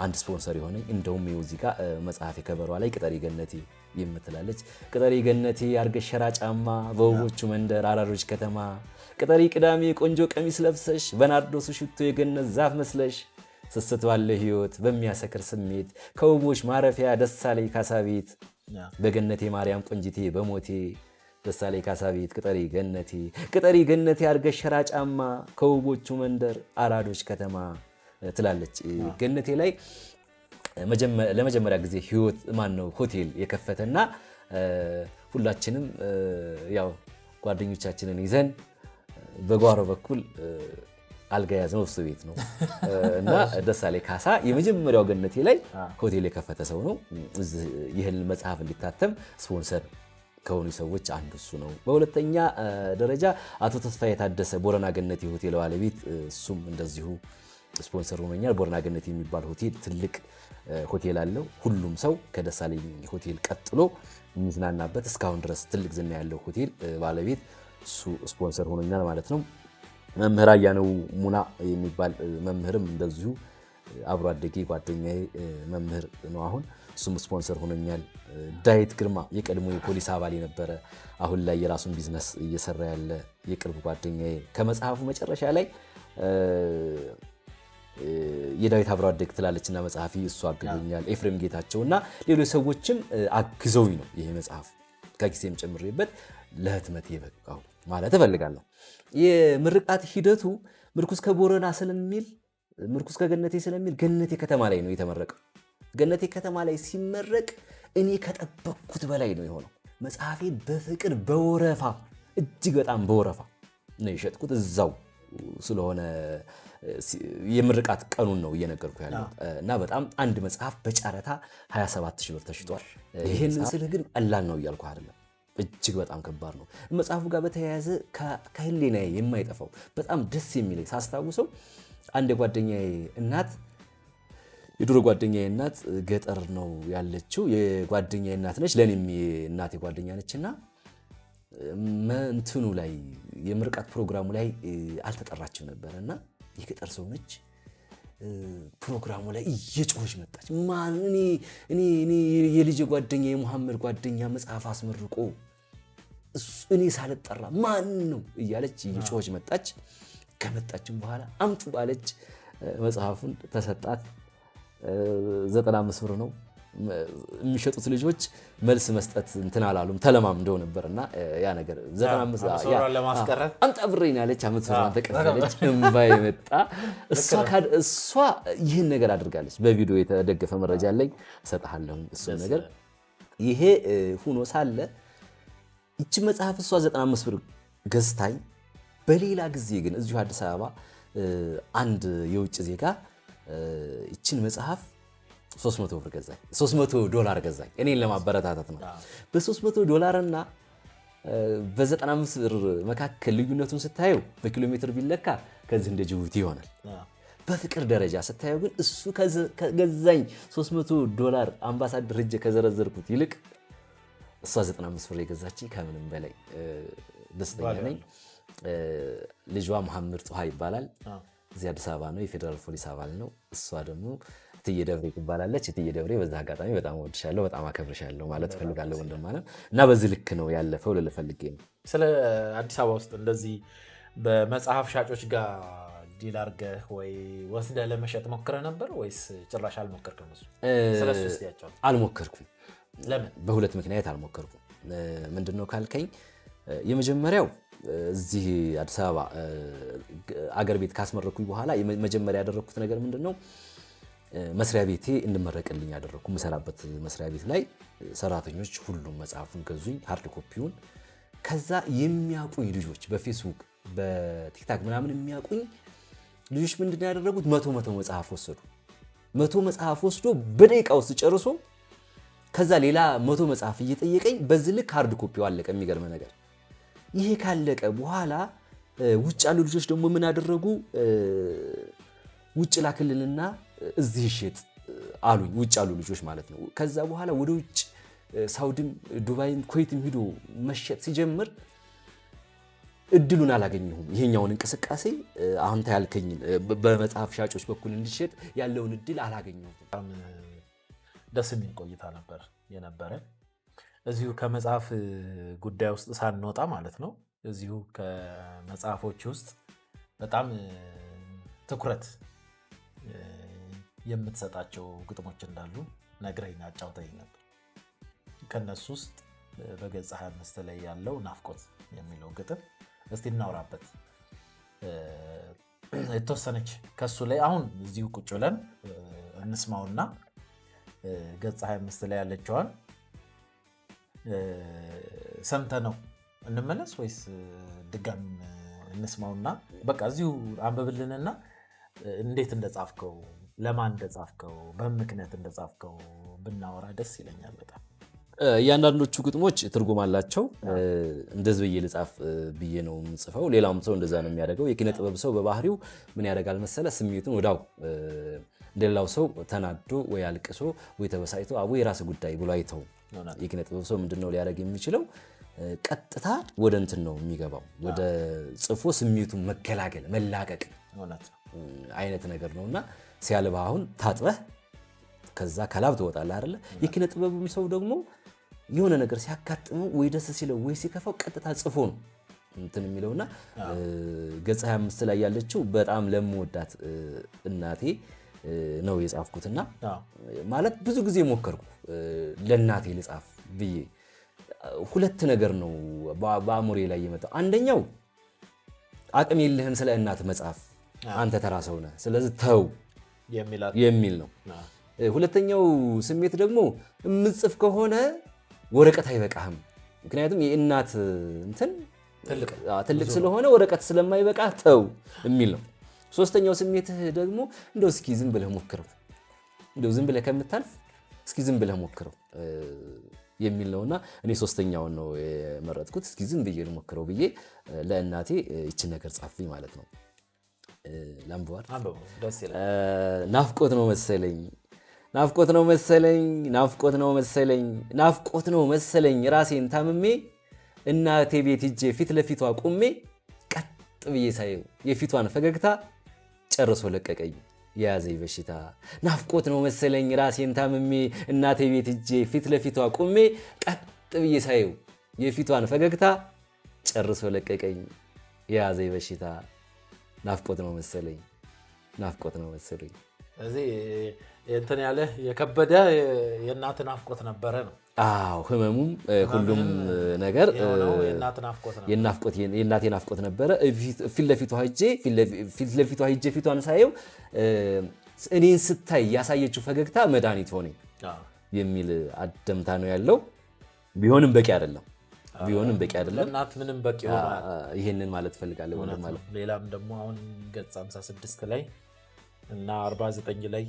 አንድ ስፖንሰር የሆነኝ። እንደውም እዚህ ጋር መጽሐፍ ከበሯ ላይ ቅጠሪ ገነቴ የምትላለች። ቅጠሪ ገነቴ አርገሽ ሸራ ጫማ በውቦቹ መንደር አራሮች ከተማ ቅጠሪ ቅዳሜ ቆንጆ ቀሚስ ለብሰሽ በናርዶሱ ሽቶ የገነት ዛፍ መስለሽ ስስት ባለ ህይወት በሚያሰክር ስሜት ከውቦች ማረፊያ ደሳለኝ ካሳ ቤት በገነቴ ማርያም ቆንጂቴ በሞቴ ደሳለኝ ካሳ ቤት ቅጠሪ ገነቴ አርገሽ ሸራ ጫማ ከውቦቹ መንደር አራዶች ከተማ ትላለች። ገነቴ ላይ ለመጀመሪያ ጊዜ ሆቴል የከፈተና ሁላችንም ያው ጓደኞቻችንን ይዘን በጓሮ በኩል አልጋ ያዝነው እሱ ቤት ነው እና ደሳለኝ ካሳ የመጀመሪያው ገነቴ ላይ ሆቴል የከፈተ ሰው ነው። ይህን መጽሐፍ እንዲታተም ስፖንሰር ከሆኑ ሰዎች አንዱ እሱ ነው። በሁለተኛ ደረጃ አቶ ተስፋዬ ታደሰ ቦረና ገነቴ ሆቴል ባለቤት፣ እሱም እንደዚሁ ስፖንሰር ሆኖኛል። ቦረና ገነቴ የሚባል ሆቴል ትልቅ ሆቴል አለው። ሁሉም ሰው ከደሳለኝ ሆቴል ቀጥሎ የሚዝናናበት እስካሁን ድረስ ትልቅ ዝና ያለው ሆቴል ባለቤት እሱ ስፖንሰር ሆኖኛል ማለት ነው። መምህር አያነው ሙና የሚባል መምህርም እንደዚሁ አብሮ አደጌ ጓደኛዬ መምህር ነው። አሁን እሱም ስፖንሰር ሆኖኛል። ዳዊት ግርማ የቀድሞ የፖሊስ አባል የነበረ አሁን ላይ የራሱን ቢዝነስ እየሰራ ያለ የቅርብ ጓደኛዬ ከመጽሐፉ መጨረሻ ላይ የዳዊት አብሮ አደግ ትላለችና መጽሐፊ እሱ አግዞኛል። ኤፍሬም ጌታቸውና ሌሎች ሰዎችም አግዘውኝ ነው ይሄ መጽሐፍ ከጊዜም ጨምሬበት ለህትመት የበቃው ማለት እፈልጋለሁ። የምርቃት ሂደቱ ምርኩዝ ከቦረና ስለሚል ምርኩዝ ከገነቴ ስለሚል ገነቴ ከተማ ላይ ነው የተመረቀው። ገነቴ ከተማ ላይ ሲመረቅ እኔ ከጠበቅኩት በላይ ነው የሆነው። መጽሐፌ በፍቅር በወረፋ እጅግ በጣም በወረፋ ነው የሸጥኩት። እዛው ስለሆነ የምርቃት ቀኑን ነው እየነገርኩ ያለው እና በጣም አንድ መጽሐፍ በጨረታ 27,000 ብር ተሽጧል። ይሄን ስልህ ግን ቀላል ነው እያልኩ አይደለም፣ እጅግ በጣም ከባድ ነው። መጽሐፉ ጋር በተያያዘ ከህሊናዬ የማይጠፋው በጣም ደስ የሚለኝ ሳስታውሰው አንድ የጓደኛዬ እናት የድሮ ጓደኛዬ እናት ገጠር ነው ያለችው። የጓደኛዬ እናት ነች፣ ለኔም የእናቴ ጓደኛ ነችና እንትኑ ላይ የምርቃት ፕሮግራሙ ላይ አልተጠራችም ነበርና የገጠር ሰው ነች። ፕሮግራሙ ላይ እየጮኸች መጣች። ማን እኔ የልጅ ጓደኛ የሙሐመድ ጓደኛ መጽሐፍ አስመርቆ እኔ ሳልጠራ ማን ነው እያለች እየጮኸች መጣች። ከመጣችም በኋላ አምጡ ባለች መጽሐፉን ተሰጣት። 95 ብር ነው የሚሸጡት ልጆች መልስ መስጠት እንትን አላሉም ተለማምደው ነበርና ያ ነገር 95 ለማስቀረት አምጣ ብሬን ያለች አመት ሶራን ተቀበለች እንባ የመጣ እሷ ይህን ነገር አድርጋለች። በቪዲዮ የተደገፈ መረጃ ላይ እሰጥሃለሁ እሱ ነገር ይሄ ሆኖ ሳለ እቺ መጽሐፍ እሷ 95 ብር ገዝታኝ በሌላ ጊዜ ግን እዚሁ አዲስ አበባ አንድ የውጭ ዜጋ እቺን መጽሐፍ 300 ብር ገዛኝ፣ $300 ገዛኝ። እኔን ለማበረታታት ነው። በ$300 እና በ95 ብር መካከል ልዩነቱን ስታየው በኪሎ ሜትር ቢለካ ከዚህ እንደ ጅቡቲ ይሆናል። በፍቅር ደረጃ ስታየው ግን እሱ ከገዛኝ $300 አምባሳደር ሄጄ ከዘረዘርኩት ይልቅ እሷ 95 ብር የገዛችኝ ከምንም በላይ ደስተኛ ነኝ። ልጇ መሐመድ ጧሃ ይባላል። እዚህ አዲስ አበባ ነው፣ የፌደራል ፖሊስ አባል ነው። እሷ ደግሞ እትዬ ደብሬ ትባላለች። እትዬ ደብሬ በዛ አጋጣሚ በጣም ወድሻለሁ፣ በጣም አከብርሻለሁ ማለት ፈልጋለሁ ወንድማለም እና በዚህ ልክ ነው ያለፈው ልል ፈልጌ ነው። ስለ አዲስ አበባ ውስጥ እንደዚህ በመጽሐፍ ሻጮች ጋር ዲል አድርገህ ወይ ወስደህ ለመሸጥ ሞክረህ ነበር ወይስ ጭራሽ አልሞከርክም? ስለሱ እስቲ ያጫውት። አልሞከርኩም። ለምን? በሁለት ምክንያት አልሞከርኩም። ምንድነው ካልከኝ የመጀመሪያው እዚህ አዲስ አበባ አገር ቤት ካስመረኩኝ በኋላ መጀመሪያ ያደረኩት ነገር ምንድነው መስሪያ ቤቴ እንድመረቅልኝ ያደረኩ። መሰራበት መስሪያ ቤት ላይ ሰራተኞች ሁሉም መጽሐፉን ገዙኝ፣ ሃርድ ኮፒውን። ከዛ የሚያቁኝ ልጆች በፌስቡክ በቲክታክ ምናምን የሚያቁኝ ልጆች ምንድነው ያደረጉት? መቶ መጽሐፍ ወሰዱ። 100 መጽሐፍ ወስዶ በደቂቃ ውስጥ ጨርሶ ከዛ ሌላ 100 መጽሐፍ እየጠየቀኝ በዚህ ልክ ሃርድ ኮፒው አለቀ። የሚገርም ነገር ይሄ ካለቀ በኋላ ውጭ ያሉ ልጆች ደግሞ ምን አደረጉ? ውጭ ላክልንና እዚህ ይሸጥ አሉኝ። ውጭ ያሉ ልጆች ማለት ነው። ከዛ በኋላ ወደ ውጭ ሳውዲም፣ ዱባይም፣ ኩዌትም ሂዶ መሸጥ ሲጀምር እድሉን አላገኘሁም። ይሄኛውን እንቅስቃሴ አሁን ታያልከኝ በመጽሐፍ ሻጮች በኩል እንዲሸጥ ያለውን እድል አላገኘሁም። በጣም ደስ የሚል ቆይታ ነበር የነበረ። እዚሁ ከመጽሐፍ ጉዳይ ውስጥ ሳንወጣ ማለት ነው እዚሁ ከመጽሐፎች ውስጥ በጣም ትኩረት የምትሰጣቸው ግጥሞች እንዳሉ ነግረኝ አጫውተኝ ነበር። ከነሱ ውስጥ በገጽ 25 ላይ ያለው ናፍቆት የሚለው ግጥም እስቲ እናውራበት የተወሰነች ከሱ ላይ አሁን እዚሁ ቁጭ ብለን እንስማውና ገጽ 25 ላይ ያለችዋን ሰምተ ነው እንመለስ ወይስ ድጋሚ እንስማውና በቃ እዚሁ አንብብልንና እንዴት እንደጻፍከው፣ ለማን እንደጻፍከው፣ በምክንያት እንደጻፍከው ብናወራ ደስ ይለኛል በጣም። እያንዳንዶቹ ግጥሞች ትርጉም አላቸው። እንደዚህ ብዬ ልጻፍ ብዬ ነው የምጽፈው። ሌላውም ሰው እንደዛ ነው የሚያደርገው። የኪነ ጥበብ ሰው በባህሪው ምን ያደርጋል መሰለ? ስሜቱን ወዳው እንደሌላው ሰው ተናዶ ወይ አልቅሶ ወይ ተበሳጭቶ አቡ የራስ ጉዳይ ብሎ አይተው። የኪነ ጥበብ ሰው ምንድነው ሊያደርግ የሚችለው? ቀጥታ ወደ እንትን ነው የሚገባው፣ ወደ ጽፎ ስሜቱን መገላገል መላቀቅ አይነት ነገር ነውና ሲያልባ አሁን ታጥበህ ከዛ ከላብ ትወጣለህ አይደለ? የኪነ ጥበብም ሰው ደግሞ የሆነ ነገር ሲያጋጥመው ወይ ደስ ሲለው ወይ ሲከፋው ቀጥታ ጽፎ ነው እንትን የሚለውና ገጽ 25 ላይ ያለችው በጣም ለምወዳት እናቴ ነው የጻፍኩትና ማለት ብዙ ጊዜ ሞከርኩ ለእናቴ ልጻፍ ብዬ። ሁለት ነገር ነው በአእምሮዬ ላይ የመጣው። አንደኛው አቅም የለህም ስለ እናት መጻፍ፣ አንተ ተራ ሰው ነህ፣ ስለዚህ ተው የሚል ነው። ሁለተኛው ስሜት ደግሞ የምጽፍ ከሆነ ወረቀት አይበቃህም፣ ምክንያቱም የእናት እንትን ትልቅ ስለሆነ ወረቀት ስለማይበቃ ተው የሚል ነው። ሶስተኛው ስሜትህ ደግሞ እንደው እስኪ ዝም ብለህ ሞክረው፣ እንደው ዝም ብለህ ከምታልፍ እስኪ ዝም ብለህ ሞክረው የሚል ነውና እኔ ሶስተኛውን ነው የመረጥኩት። እስኪ ዝም ብዬ ልሞክረው ብዬ ለእናቴ ይችን ነገር ጻፍኩኝ ማለት ነው። ላምባር ናፍቆት ነው መሰለኝ፣ ናፍቆት ነው መሰለኝ፣ ናፍቆት ነው መሰለኝ፣ ናፍቆት ነው መሰለኝ ራሴን ታምሜ እናቴ ቤት ሂጄ ፊት ለፊቷ ቁሜ ቀጥ ብዬ ሳየው የፊቷን ፈገግታ ጨርሶ ለቀቀኝ የያዘኝ በሽታ። ናፍቆት ነው መሰለኝ ራሴን ታምሜ እናቴ ቤት ሂጄ ፊት ለፊቷ ቁሜ ቀጥ ብዬ ሳየው የፊቷን ፈገግታ ጨርሶ ለቀቀኝ የያዘኝ በሽታ። ናፍቆት ነው መሰለኝ፣ ናፍቆት ነው መሰለኝ። እዚህ እንትን ያለ የከበደ የእናት ናፍቆት ነበረ ነው። አዎ ህመሙም ሁሉም ነገር የእናቴ ናፍቆት ነበረ። ፊት ለፊቷ ሂጄ ፊቷን ሳየው እኔን ስታይ ያሳየችው ፈገግታ መድኃኒት ሆነኝ የሚል አደምታ ነው ያለው። ቢሆንም በቂ አይደለም። ለእናት ምንም በቂ ሆኗል። ይሄንን ማለት ፈልጋለሁ። ሌላም ደግሞ አሁን ገጽ 56 ላይ እና 49 ላይ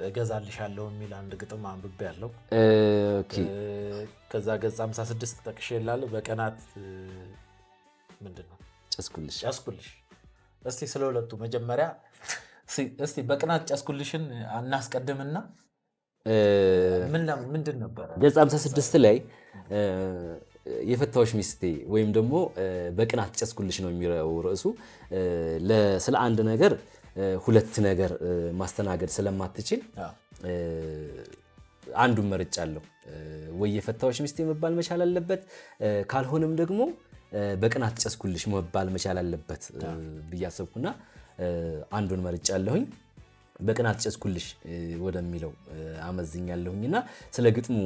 እገዛልሻለሁ የሚል አንድ ግጥም አንብቤ ያለው። ከዛ ገጽ 56 ጠቅሼላለሁ። በቀናት ምንድነው ጨስኩልሽ። እስቲ ስለሁለቱ መጀመሪያ እስቲ በቀናት ጨስኩልሽን አናስቀድምና ምንድን ነበር ገጽ 56 ላይ የፈታዎች ሚስቴ ወይም ደግሞ በቀናት ጨስኩልሽ ነው የሚለው ርዕሱ። ስለ አንድ ነገር ሁለት ነገር ማስተናገድ ስለማትችል አንዱን መርጫለሁ። ወይ የፈታዎች ሚስቴ መባል መቻል አለበት፣ ካልሆነም ደግሞ በቀናት ጨስኩልሽ መባል መቻል አለበት ብዬ አሰብኩና አንዱን መርጫለሁኝ። በቀናት ጨስኩልሽ ወደሚለው አመዝኛለሁኝና ስለ ግጥሙ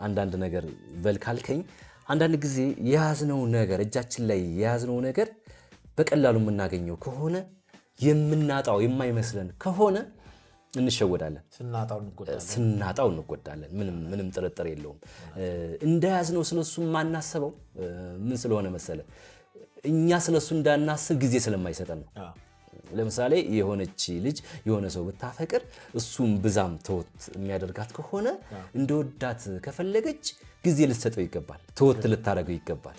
አንዳንድ ነገር በል ካልከኝ፣ አንዳንድ ጊዜ የያዝነው ነገር እጃችን ላይ የያዝነው ነገር በቀላሉ የምናገኘው ከሆነ የምናጣው የማይመስለን ከሆነ እንሸወዳለን፣ ስናጣው እንጎዳለን። ምንም ጥርጥር የለውም። እንደያዝነው ስለሱ ማናስበው ምን ስለሆነ መሰለ፣ እኛ ስለሱ እንዳናስብ ጊዜ ስለማይሰጠን ነው። ለምሳሌ የሆነች ልጅ የሆነ ሰው ብታፈቅር እሱም ብዛም ተወት የሚያደርጋት ከሆነ እንደወዳት ከፈለገች ጊዜ ልትሰጠው ይገባል፣ ተወት ልታደርገው ይገባል።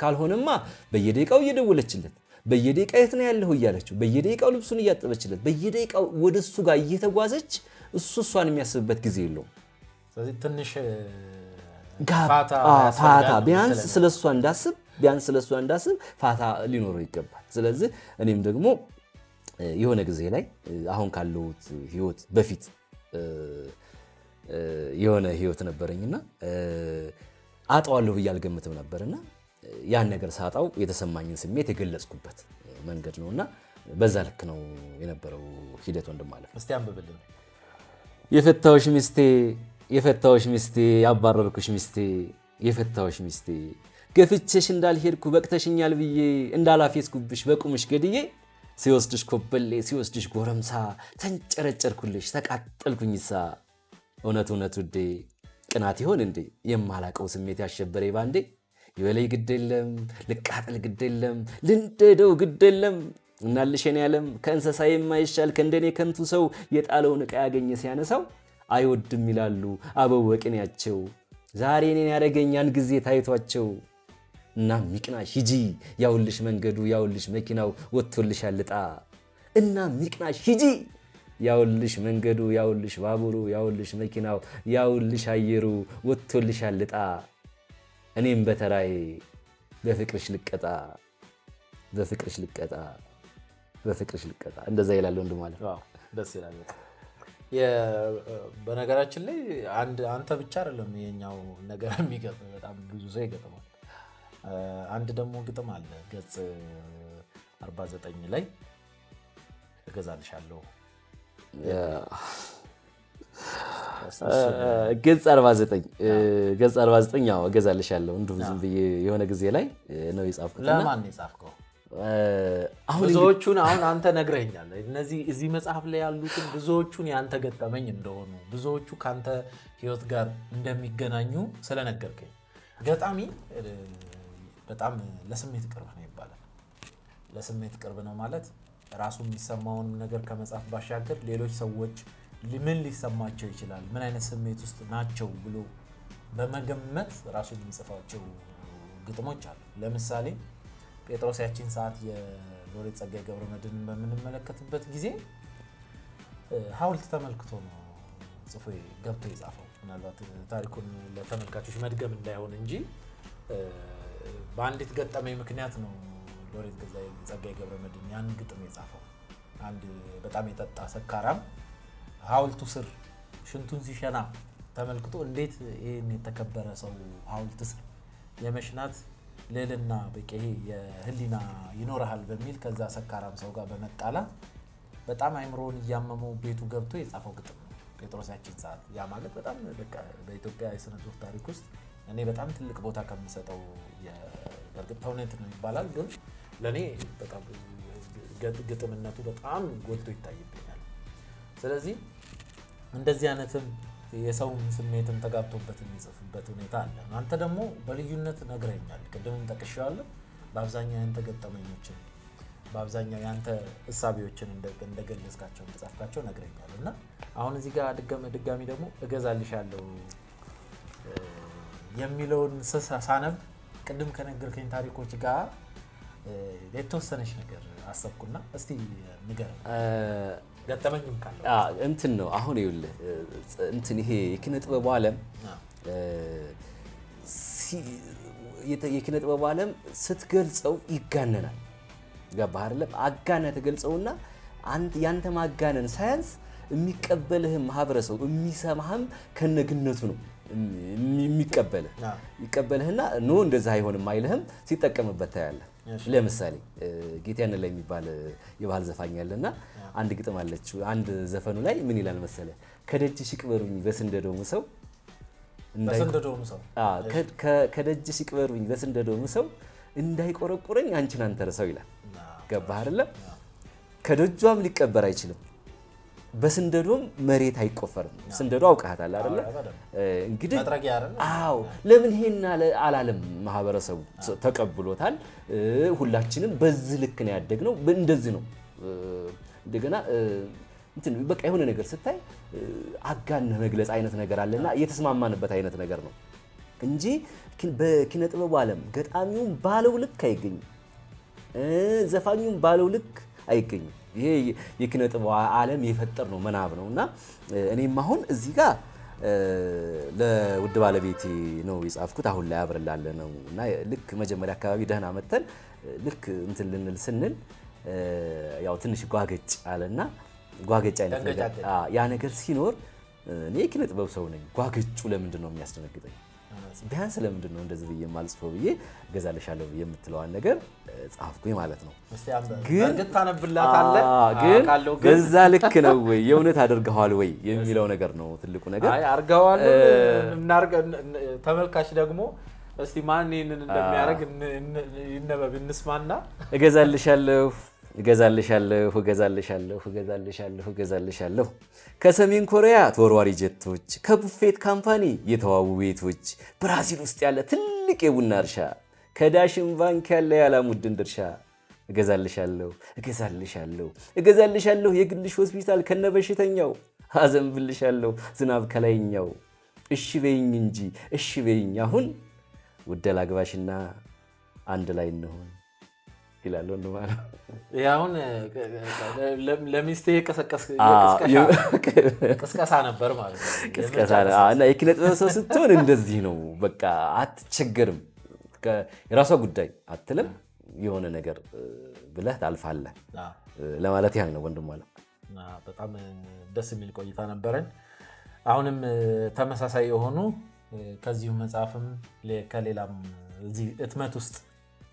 ካልሆነማ በየደቂቃው እየደወለችለት፣ በየደቂቃው የት ነው ያለኸው እያለችው፣ በየደቂቃው ልብሱን እያጠበችለት፣ በየደቂቃው ወደ እሱ ጋር እየተጓዘች እሷን የሚያስብበት ጊዜ የለውም። ስለዚህ ትንሽ ፋታ ቢያንስ ስለሷ እንዳስብ ፋታ ሊኖረው ይገባል። ስለዚህ እኔም ደግሞ የሆነ ጊዜ ላይ አሁን ካለሁት ህይወት በፊት የሆነ ህይወት ነበረኝና አጣዋለሁ ብዬ አልገምትም ነበርና ያን ነገር ሳጣው የተሰማኝን ስሜት የገለጽኩበት መንገድ ነውና በዛ ልክ ነው የነበረው ሂደት። ወንድም አለ እስቲ አንብብልን። የፈታዎች ሚስቴ ያባረርኩሽ ሚስቴ፣ የፈታዎች ሚስቴ ገፍቼሽ እንዳልሄድኩ በቅተሽኛል ብዬ እንዳላፌስኩብሽ በቁምሽ ገድዬ ሲወስድሽ ኮበሌ ሲወስድሽ ጎረምሳ ተንጨረጨርኩልሽ ተቃጠልኩኝሳ። እውነት ውዴ ቅናት ይሆን እንዴ የማላቀው ስሜት ያሸበረ ባንዴ። ይበለይ ግድ የለም ልቃጠል ግድ የለም ልንደደው ግድ የለም እናልሽኔ ያለም ከእንስሳ የማይሻል ከእንደኔ ከንቱ ሰው የጣለውን ዕቃ ያገኘ ሲያነሳው አይወድም ይላሉ አበው ወቅኔያቸው። ዛሬ እኔን ያደረገኛን ጊዜ ታይቷቸው እና ሚቅናሽ ሂጂ ያውልሽ መንገዱ ያውልሽ መኪናው ወጥቶልሻል ዕጣ። እና ሚቅናሽ ሂጂ ያውልሽ መንገዱ ያውልሽ ባቡሩ ያውልሽ መኪናው ያውልሽ አየሩ ወጥቶልሻል ዕጣ። እኔም በተራዬ በፍቅርሽ ልቀጣ እንደዛ ይላል ወንድም ማለት ነው። ደስ ይላል። በነገራችን ላይ አንተ ብቻ አይደለም የኛው ነገር የሚገጥም፣ በጣም ብዙ ሰው ይገጥማል። አንድ ደግሞ ግጥም አለ ገጽ 49 ላይ እገዛልሻለሁ። ገጽ 49 ያው እገዛልሻለሁ እንዲሁ ዝም ብዬ የሆነ ጊዜ ላይ ነው የጻፍኩት። ለማን ነው የጻፍከው? ብዙዎቹን አሁን አንተ ነግረኛል። እዚህ መጽሐፍ ላይ ያሉትን ብዙዎቹን ያንተ ገጠመኝ እንደሆኑ፣ ብዙዎቹ ካንተ ህይወት ጋር እንደሚገናኙ ስለነገርከኝ። ገጣሚ በጣም ለስሜት ቅርብ ነው ይባላል። ለስሜት ቅርብ ነው ማለት ራሱ የሚሰማውን ነገር ከመጻፍ ባሻገር ሌሎች ሰዎች ምን ሊሰማቸው ይችላል፣ ምን አይነት ስሜት ውስጥ ናቸው ብሎ በመገመት ራሱ የሚጽፋቸው ግጥሞች አሉ። ለምሳሌ ጴጥሮስ ያቺን ሰዓት የሎሬት ጸጋዬ ገብረመድህንን በምንመለከትበት ጊዜ ሐውልት ተመልክቶ ነው ጽፎ ገብቶ የጻፈው። ምናልባት ታሪኩን ለተመልካቾች መድገም እንዳይሆን እንጂ በአንዲት ገጠመኝ ምክንያት ነው ሎሬት ጸጋዬ ገብረመድህን ያን ግጥም የጻፈው። አንድ በጣም የጠጣ ሰካራም ሐውልቱ ስር ሽንቱን ሲሸና ተመልክቶ እንዴት ይሄን የተከበረ ሰው ሐውልት ስር የመሽናት ልዕልና በቂ የህሊና ይኖርሃል በሚል ከዛ ሰካራም ሰው ጋር በመጣላት በጣም አይምሮን እያመመው ቤቱ ገብቶ የጻፈው ግጥም ነው ጴጥሮስ ያችን ሰዓት። ያ ማለት በጣም በቃ በኢትዮጵያ የሥነ ጽሑፍ ታሪክ ውስጥ እኔ በጣም ትልቅ ቦታ ከምሰጠው በእርግጥ ተውኔት ነው ይባላል፣ ግን ለእኔ በጣም ግጥምነቱ በጣም ጎልቶ ይታይብኛል። ስለዚህ እንደዚህ አይነትም የሰውን ስሜትን ተጋብቶበት የሚጽፍበት ሁኔታ አለ። አንተ ደግሞ በልዩነት ነግረኛል፣ ቅድምም ጠቅሼዋለሁ። በአብዛኛው ያንተ ገጠመኞችን በአብዛኛው ያንተ እሳቤዎችን እንደገለጽካቸው እንደጻፍካቸው ነግረኛል እና አሁን እዚህ ጋር ድጋሚ ደግሞ እገዛልሻለሁ የሚለውን ሳነብ ቅድም ከነገርከኝ ታሪኮች ጋር የተወሰነች ነገር አሰብኩና እስቲ ንገር ገጠመኝም ካለ እንትን ነው። አሁን ይኸውልህ እንትን ይሄ የኪነ ጥበቡ ዓለም የኪነ ጥበቡ ዓለም ስትገልጸው ይጋነናል። ገባህ አይደለም? አጋነህ ተገልጸውና ያንተ ማጋነን ሳያንስ የሚቀበልህም ማህበረሰቡ የሚሰማህም ከነግነቱ ነው የሚቀበልህ። ይቀበልህና ኖ እንደዛ አይሆንም አይልህም፣ ሲጠቀምበት ታያለህ። ለምሳሌ ጌታያን ላይ የሚባል የባህል ዘፋኝ ያለና አንድ ግጥም አለች። አንድ ዘፈኑ ላይ ምን ይላል መሰለ? ከደጅሽ ይቅበሩኝ በስንደዶም ሰው ከደጅሽ ይቅበሩኝ በስንደዶም ሰው እንዳይቆረቁረኝ አንቺን አንተርሰው ይላል። ገባህ አይደለም? ከደጇም ሊቀበር አይችልም፣ በስንደዶም መሬት አይቆፈርም። ስንደዶ አውቃታል አይደለ? እንግዲህ አዎ፣ ለምን ይሄን አላለም? ማህበረሰቡ ተቀብሎታል። ሁላችንም በዚህ ልክ ነው ያደግነው፣ እንደዚህ ነው። እንደገና እንትን በቃ የሆነ ነገር ስታይ አጋነህ መግለጽ አይነት ነገር አለና የተስማማንበት አይነት ነገር ነው እንጂ በኪነ ጥበቡ ዓለም ገጣሚውም ባለው ልክ አይገኝም፣ ዘፋኙም ባለው ልክ አይገኝም። ይሄ የኪነ ጥበቡ ዓለም የፈጠር ነው መናብ ነውና እኔም አሁን እዚህ ጋር ለውድ ባለቤቴ ነው የጻፍኩት። አሁን ላይ አብረላለ ነው እና ልክ መጀመሪያ አካባቢ ደህና መተን ልክ እንትን ልንል ስንል ያው ትንሽ ጓገጭ አለና ጓገጭ አይነት ነገር ያ ነገር ሲኖር እኔ የኪነ ጥበብ ሰው ነኝ። ጓገጩ ለምንድን ነው የሚያስደነግጠኝ? ቢያንስ ለምንድን ነው እንደዚህ ብዬ ማልጽፈው ብዬ እገዛልሻለሁ ብዬ የምትለዋን ነገር ጻፍኩኝ ማለት ነው። ግን በዛ ልክ ነው ወይ የእውነት አድርገዋል ወይ የሚለው ነገር ነው ትልቁ ነገር። አይ አርገዋል ተመልካች ደግሞ እስቲ ማን ይሄንን እንደሚያደርግ ይነበብ እንስማና እገዛልሻለሁ ከሰሜን ኮሪያ ተወርዋሪ ጀቶች ከቡፌት ካምፓኒ የተዋቡ ቤቶች ብራዚል ውስጥ ያለ ትልቅ የቡና እርሻ ከዳሽን ባንክ ያለ ያላሙድን ድርሻ እገዛልሻለሁ የግልሽ ሆስፒታል ከነበሽተኛው አዘንብልሻለሁ ዝናብ ከላይኛው እሺ በይኝ እንጂ እሺ በይኝ አሁን ውደላ ግባሽና አንድ ላይ እንሆን ይላል ወንድም ማለት ያውን ለሚስቴ ቅስቀሳ ነበር ማለት ነው። ቅስቀሳ እና የኪነ ጥበብ ሰው ስትሆን እንደዚህ ነው በቃ አትቸገርም። የራሷ ጉዳይ አትልም፣ የሆነ ነገር ብለህ ታልፋለህ ለማለት ያህል ነው ወንድም ማለት። በጣም ደስ የሚል ቆይታ ነበረን። አሁንም ተመሳሳይ የሆኑ ከዚሁ መጽሐፍም ከሌላም እዚህ እትመት ውስጥ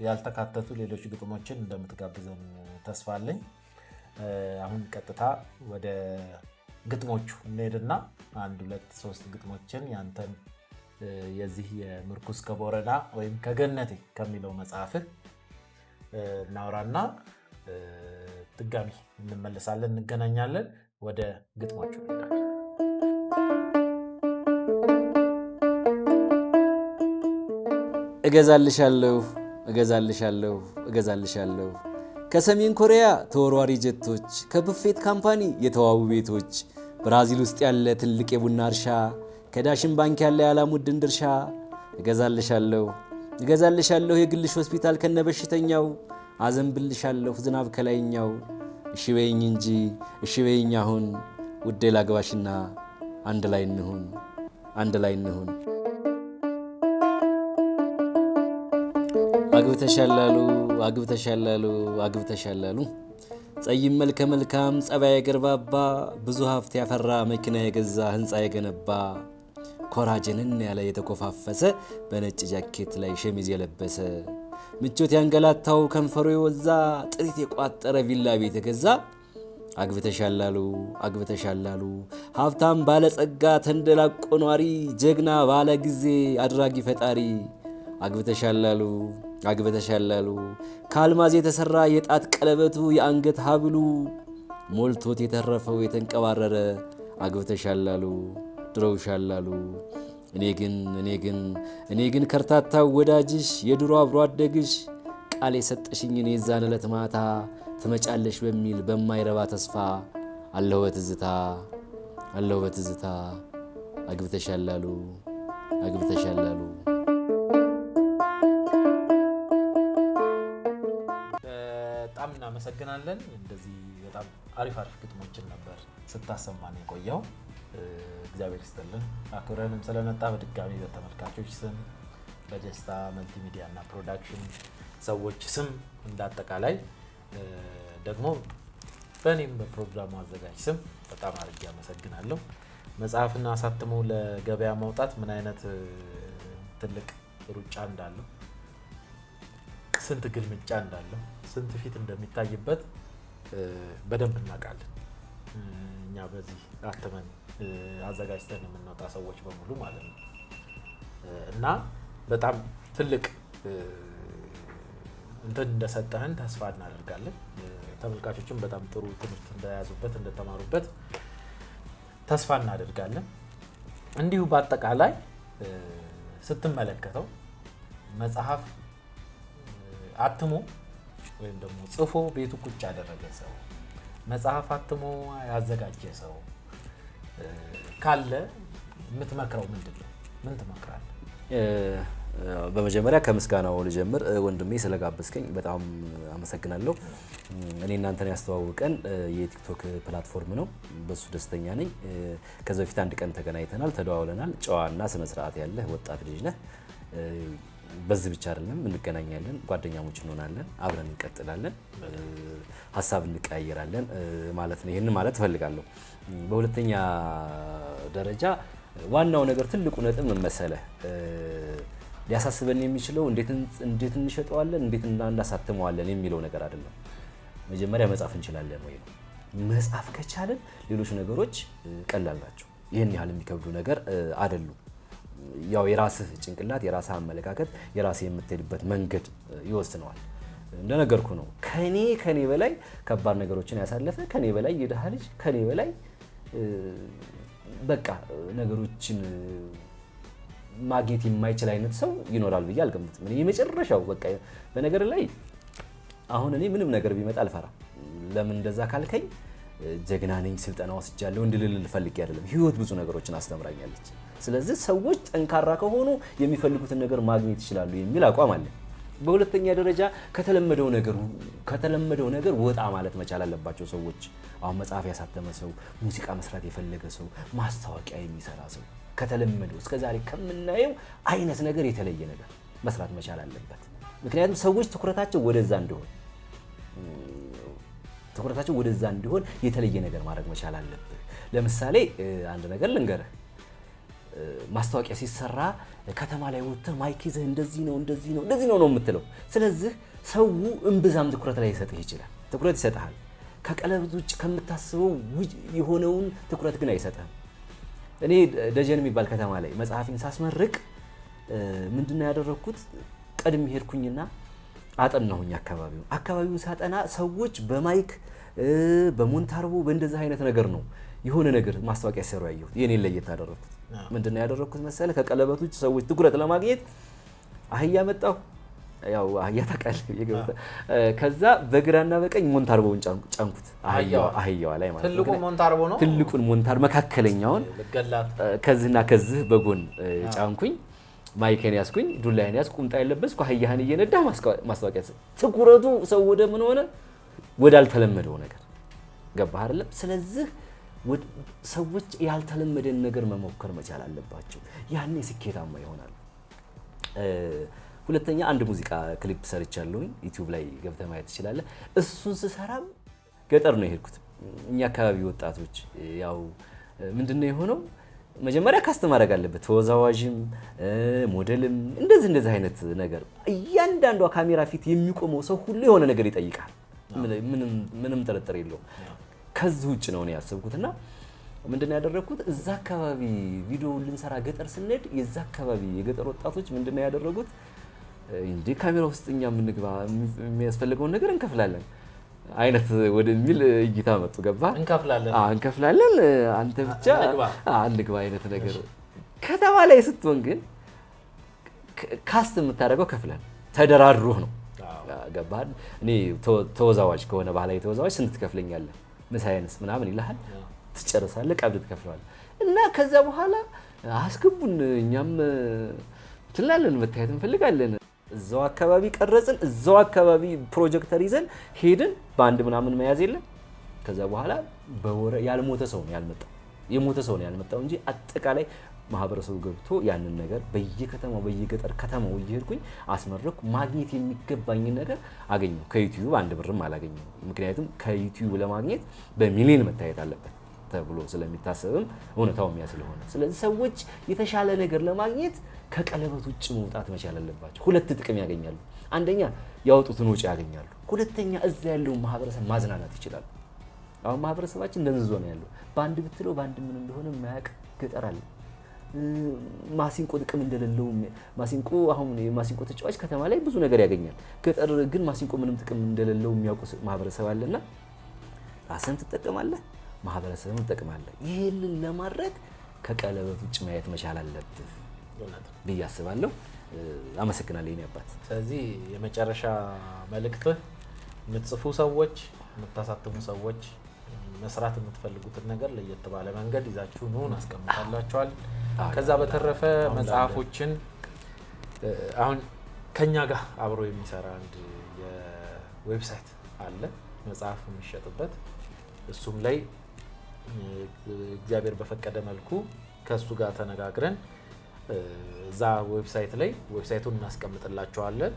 ያልተካተቱ ሌሎች ግጥሞችን እንደምትጋብዘን ተስፋ አለኝ። አሁን ቀጥታ ወደ ግጥሞቹ እንሄድና 1 2 3 ግጥሞችን ያንተን የዚህ የምርኩስ ከቦረዳ ወይም ከገነቴ ከሚለው መጽሐፍህ እናውራና ድጋሚ እንመለሳለን፣ እንገናኛለን። ወደ ግጥሞቹ እንሄዳለን። እገዛልሻለሁ ከሰሜን ኮሪያ ተወርዋሪ ጀቶች ከቡፌት ካምፓኒ የተዋቡ ቤቶች ብራዚል ውስጥ ያለ ትልቅ የቡና እርሻ ከዳሽን ባንክ ያለ ያላሙድን ድርሻ እገዛልሻለሁ የግልሽ ሆስፒታል ከነበሽተኛው አዘንብልሻለሁ ዝናብ ከላይኛው እሺ በይኝ እንጂ እሺ በይኝ አሁን ውዴ ላግባሽና አንድ ላይ እንሁን አግብተሻላሉ ጸይም መልከ መልካም ጸባይ ገርባባ ብዙ ሀብት ያፈራ መኪና የገዛ ህንፃ የገነባ ኮራጀንን ያለ የተኮፋፈሰ በነጭ ጃኬት ላይ ሸሚዝ የለበሰ ምቾት ያንገላታው ከንፈሩ የወዛ ጥሪት የቋጠረ ቪላ ቤት የገዛ አግብተሻላሉ አግብተሻላሉ ሀብታም ባለጸጋ ተንደላቆ ኗሪ ጀግና ባለ ጊዜ አድራጊ ፈጣሪ አግብተሻላሉ አግብተሻላሉ ከአልማዝ የተሰራ የጣት ቀለበቱ የአንገት ሀብሉ ሞልቶት የተረፈው የተንቀባረረ አግብተሻላሉ ድረውሻላሉ እኔ ግን ከርታታው ወዳጅሽ የድሮ አብሮ አደግሽ ቃል የሰጠሽኝን የዛን ዕለት ማታ ትመጫለሽ በሚል በማይረባ ተስፋ አለሁ በትዝታ አግብተሻላሉ አግብተሻላሉ። በጣም እናመሰግናለን። እንደዚህ በጣም አሪፍ ግጥሞችን ነበር ስታሰማን የቆየው። እግዚአብሔር ይስጥልን። አክብረንም ስለመጣ በድጋሚ በተመልካቾች ስም በደስታ መልቲሚዲያ እና ፕሮዳክሽን ሰዎች ስም እንዳጠቃላይ ደግሞ በእኔም በፕሮግራሙ አዘጋጅ ስም በጣም አድርጌ አመሰግናለሁ። መጽሐፍና አሳትሞ ለገበያ ማውጣት ምን አይነት ትልቅ ሩጫ እንዳለው፣ ስንት ግልምጫ እንዳለው፣ ስንት ፊት እንደሚታይበት በደንብ እናውቃለን። እኛ በዚህ አትመን አዘጋጅተን የምንወጣ ሰዎች በሙሉ ማለት ነው እና በጣም ትልቅ እንትን እንደሰጠህን ተስፋ እናደርጋለን። ተመልካቾችም በጣም ጥሩ ትምህርት እንደያዙበት እንደተማሩበት ተስፋ እናደርጋለን። እንዲሁ በአጠቃላይ ስትመለከተው መጽሐፍ አትሞ ወይም ደግሞ ጽፎ ቤቱ ቁጭ ያደረገ ሰው፣ መጽሐፍ አትሞ ያዘጋጀ ሰው ካለ የምትመክረው ምንድን ነው? ምን ትመክራለህ? በመጀመሪያ ከምስጋናው ልጀምር። ወንድሜ ስለጋበዝከኝ በጣም አመሰግናለሁ። እኔ እናንተን ያስተዋወቀን የቲክቶክ ፕላትፎርም ነው። በሱ ደስተኛ ነኝ። ከዛ በፊት አንድ ቀን ተገናኝተናል፣ ተደዋውለናል። ጨዋና ስነ ስርዓት ያለህ ወጣት ልጅ ነህ። በዚህ ብቻ አይደለም፣ እንገናኛለን፣ ጓደኛሞች እንሆናለን፣ አብረን እንቀጥላለን፣ ሀሳብ እንቀያየራለን ማለት ነው። ይሄን ማለት እፈልጋለሁ። በሁለተኛ ደረጃ ዋናው ነገር ትልቁ ነጥብ ምን መሰለህ? ሊያሳስበን የሚችለው እንዴት እንሸጠዋለን፣ እንዴት እናሳትመዋለን የሚለው ነገር አይደለም። መጀመሪያ መጻፍ እንችላለን ወይ ነው። መጻፍ ከቻለን ሌሎች ነገሮች ቀላል ናቸው። ይሄን ያህል የሚከብዱ ነገር አይደሉም። ያው የራስህ ጭንቅላት፣ የራስህ አመለካከት፣ የራስህ የምትሄድበት መንገድ ይወስነዋል። እንደነገርኩ ነው። ከኔ በላይ ከባድ ነገሮችን ያሳለፈ፣ ከኔ በላይ የደሃ ልጅ፣ ከኔ በላይ በቃ ነገሮችን ማግኘት የማይችል አይነት ሰው ይኖራል ብዬ አልገምትም። እኔ የመጨረሻው በቃ በነገር ላይ አሁን እኔ ምንም ነገር ቢመጣ አልፈራም። ለምን እንደዛ ካልከኝ ጀግና ነኝ፣ ስልጠና ወስጃለሁ እንድልል ፈልጌ አይደለም። ህይወት ብዙ ነገሮችን አስተምራኛለች። ስለዚህ ሰዎች ጠንካራ ከሆኑ የሚፈልጉትን ነገር ማግኘት ይችላሉ የሚል አቋም አለ። በሁለተኛ ደረጃ ከተለመደው ነገር ወጣ ማለት መቻል አለባቸው ሰዎች። አሁን መጽሐፍ ያሳተመ ሰው፣ ሙዚቃ መስራት የፈለገ ሰው፣ ማስታወቂያ የሚሰራ ሰው ከተለመደው እስከዛሬ ከምናየው አይነት ነገር የተለየ ነገር መስራት መቻል አለበት። ምክንያቱም ሰዎች ትኩረታቸው ወደዛ እንዲሆን የተለየ ነገር ማድረግ መቻል አለበት። ለምሳሌ አንድ ነገር ልንገርህ። ማስታወቂያ ሲሰራ ከተማ ላይ ወጥተህ ማይክ ይዘህ እንደዚህ ነው የምትለው። ስለዚህ ሰው እምብዛም ትኩረት ላይ ይሰጥህ ይችላል። ትኩረት ይሰጥሃል። ከቀለበት ውጭ ከምታስበው የሆነውን ትኩረት ግን አይሰጥህም። እኔ ደጀን የሚባል ከተማ ላይ መጽሐፌን ሳስመርቅ ምንድነው ያደረኩት? ቀድሜ ሄድኩኝና አጠናሁኝ አካባቢውን ሳጠና ሰዎች በማይክ በሞንታርቦ በእንደዚህ አይነት ነገር ነው የሆነ ነገር ማስታወቂያ ሲሰሩ ያየሁት። የኔን ለየት አደረኩት። ምንድነው ያደረኩት መሰለ? ከቀለበት ውጭ ሰዎች ትኩረት ለማግኘት አህያ መጣሁ። ያው አህያ ታውቃለህ። ከዛ በግራና በቀኝ ሞንታርቦውን ጫንኩት አህያዋ ላይ ማለት ነው። ትልቁ ሞንታርቦ ነው። ትልቁን ሞንታር መካከለኛውን ከዚህና ከዚህ በጎን ጫንኩኝ። ማይኬን ያስኩኝ፣ ዱላዬን ያስኩ፣ ቁምጣ የለበስኩ፣ አህያህን እየነዳ ማስታወቂያ። ትኩረቱ ሰው ወደ ምን ሆነ? ወዳልተለመደው ነገር ገባህ አይደለም? ስለዚህ ሰዎች ያልተለመደን ነገር መሞከር መቻል አለባቸው። ያኔ ስኬታማ ይሆናሉ። ሁለተኛ አንድ ሙዚቃ ክሊፕ ሰርቻለሁኝ። ዩቲዩብ ላይ ገብተህ ማየት ትችላለህ። እሱን ስሰራም ገጠር ነው የሄድኩት። እኛ አካባቢ ወጣቶች ያው ምንድነው የሆነው? መጀመሪያ ካስት ማድረግ አለበት። ተወዛዋዥም ሞዴልም እንደዚህ አይነት ነገር እያንዳንዷ ካሜራ ፊት የሚቆመው ሰው ሁሉ የሆነ ነገር ይጠይቃል። ምንም ጥርጥር የለውም። ከዚህ ውጭ ነው ያሰብኩትና ምንድነው ያደረኩት እዛ አካባቢ ቪዲዮ ልንሰራ ገጠር ስንሄድ የዛ አካባቢ የገጠር ወጣቶች ምንድነው ያደረጉት እንዴ ካሜራ ውስጥ እኛ ምንግባ የሚያስፈልገውን ነገር እንከፍላለን አይነት ወደሚል እይታ መጡ ገባ እንከፍላለን አንተ ብቻ አንግባ አይነት ነገር ከተማ ላይ ስትሆን ግን ካስት የምታደርገው ከፍለን ተደራድሩህ ነው ገባ እኔ ተወዛዋዥ ከሆነ ባህላዊ ተወዛዋዥ ስንት ትከፍለኛለህ ምሳይንስ ምናምን ይልሃል ትጨርሳለህ ቀብድ ትከፍለዋለህ እና ከዛ በኋላ አስገቡን እኛም ትላለን መታየት እንፈልጋለን እዛው አካባቢ ቀረጽን እዛው አካባቢ ፕሮጀክተር ይዘን ሄድን ባንድ ምናምን መያዝ የለም ከዛ በኋላ በወረ ያልሞተ ሰው ነው ያልመጣው የሞተ ሰው ነው ያልመጣው እንጂ አጠቃላይ ማህበረሰቡ ገብቶ ያንን ነገር በየከተማው በየገጠር ከተማው እየሄድኩኝ አስመረኩ ማግኘት የሚገባኝ ነገር አገኘው ከዩቲዩብ አንድ ብርም አላገኘው ምክንያቱም ከዩቲዩብ ለማግኘት በሚሊዮን መታየት አለበት ተብሎ ስለሚታሰብም እውነታው የሚያ ስለሆነ ስለዚህ ሰዎች የተሻለ ነገር ለማግኘት ከቀለበት ውጭ መውጣት መቻል አለባቸው ሁለት ጥቅም ያገኛሉ አንደኛ ያወጡትን ወጪ ያገኛሉ ሁለተኛ እዛ ያለው ማህበረሰብ ማዝናናት ይችላል አሁን ማህበረሰባችን እንደዚህ ነው ያለው ባንድ ብትለው ባንድ ምን እንደሆነ ማያቅ ገጠር አለ ማሲንቆ ጥቅም እንደሌለው ማሲንቆ አሁን የማሲንቆ ተጫዋች ከተማ ላይ ብዙ ነገር ያገኛል ገጠር ግን ማሲንቆ ምንም ጥቅም እንደሌለው የሚያውቁ ማህበረሰብ አለና ራስን ትጠቀማለህ ማህበረሰብን ትጠቀማለህ ይሄንን ለማድረግ ከቀለበት ውጭ ማየት መቻል አለበት በያስባለሁ አመሰግናለሁ የኔ አባት ስለዚህ የመጨረሻ መልእክትህ የምትጽፉ ሰዎች የምታሳትሙ ሰዎች መስራት የምትፈልጉትን ነገር ለየት ባለ መንገድ ይዛችሁ ነው አስቀምጣላችኋል ከዛ በተረፈ መጽሐፎችን አሁን ከኛ ጋር አብሮ የሚሰራ አንድ የዌብሳይት አለ መጽሐፍ የሚሸጥበት እሱም ላይ እግዚአብሔር በፈቀደ መልኩ ከሱ ጋር ተነጋግረን እዛ ዌብሳይት ላይ ዌብሳይቱን እናስቀምጥላችኋለን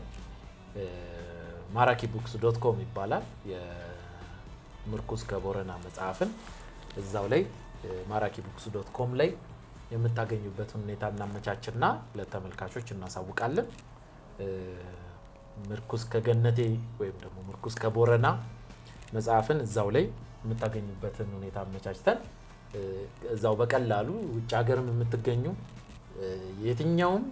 maraki-books.com ይባላል የምርኩዝ ከቦረና መጽሐፍን እዛው ላይ maraki-books.com ላይ የምታገኙበትን ሁኔታ እናመቻችና ለተመልካቾች እናሳውቃለን ምርኩዝ ከገነቴ ወይም ደግሞ ምርኩዝ ከቦረና መጽሐፍን እዛው ላይ የምታገኙበትን ሁኔታ አመቻችተን እዛው በቀላሉ ውጭ ሀገርም የምትገኙ የትኛውም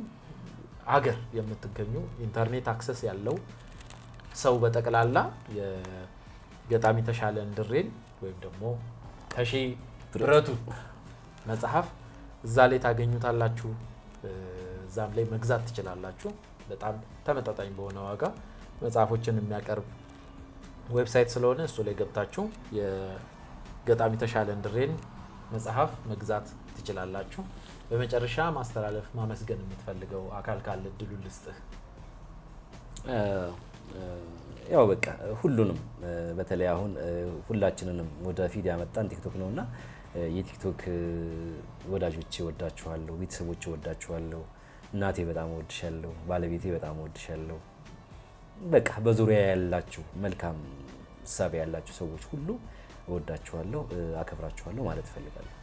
ሀገር የምትገኙ ኢንተርኔት አክሰስ ያለው ሰው በጠቅላላ የገጣሚ ተሻለ እንድሬን ወይም ደግሞ ተሺ ብረቱ መጽሐፍ እዛ ላይ ታገኙታላችሁ እዛም ላይ መግዛት ትችላላችሁ በጣም ተመጣጣኝ በሆነ ዋጋ መጽሐፎችን የሚያቀርብ ዌብሳይት ስለሆነ እሱ ላይ ገብታችሁ የገጣሚ ተሻለ እንድሬን መጽሐፍ መግዛት ትችላላችሁ በመጨረሻ ማስተላለፍ ማመስገን የምትፈልገው አካል ካለ እድሉ ልስጥህ ያው በቃ ሁሉንም በተለይ አሁን ሁላችንንም ወደ ፊት ያመጣን ቲክቶክ ነውና የቲክቶክ ወዳጆቼ ወዳችኋለሁ ቤተሰቦቼ ወዳችኋለሁ እናቴ በጣም ወድሻለሁ ባለቤቴ በጣም ወድሻለሁ በቃ በዙሪያ ያላችሁ መልካም ሐሳብ ያላችሁ ሰዎች ሁሉ ወዳችኋለሁ አከብራችኋለሁ ማለት ፈልጋለሁ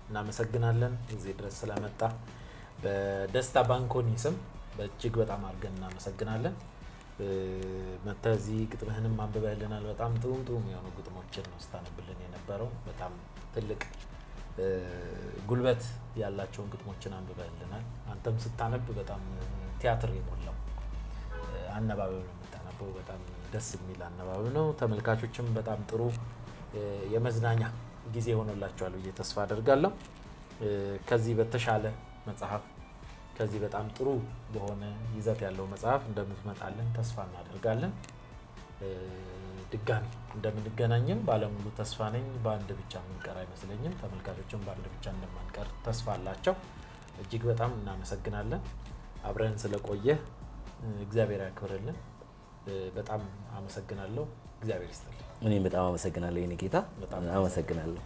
እናመሰግናለን እዚህ ድረስ ስለመጣ በደስታ ባንኮኒ ስም በእጅግ በጣም አድርገን እናመሰግናለን መተዚ ግጥምህንም አንብበህልናል በጣም ጥሩ የሆኑ ግጥሞችን ነው ስታነብልን የነበረው በጣም ትልቅ ጉልበት ያላቸውን ግጥሞችን አንብበህልናል አንተም ስታነብ በጣም ቲያትር የሞላው አነባበብ ነው የምታነበው በጣም ደስ የሚል አነባበብ ነው ተመልካቾችም በጣም ጥሩ የመዝናኛ ጊዜ ሆኖላችኋል ብዬ ተስፋ አደርጋለሁ ከዚህ በተሻለ መጽሐፍ ከዚህ በጣም ጥሩ በሆነ ይዘት ያለው መጽሐፍ እንደምትመጣልን ተስፋ እናደርጋለን ድጋሚ እንደምንገናኝም ባለሙሉ ተስፋ ነኝ በአንድ ብቻ ምንቀር አይመስለኝም ተመልካቾችም በአንድ ብቻ እንደማንቀር ተስፋ አላቸው እጅግ በጣም እናመሰግናለን አብረን ስለቆየ እግዚአብሔር ያክብርልን በጣም አመሰግናለሁ እግዚአብሔር ይስጥልኝ እኔም በጣም አመሰግናለሁ የኔ ጌታ አመሰግናለሁ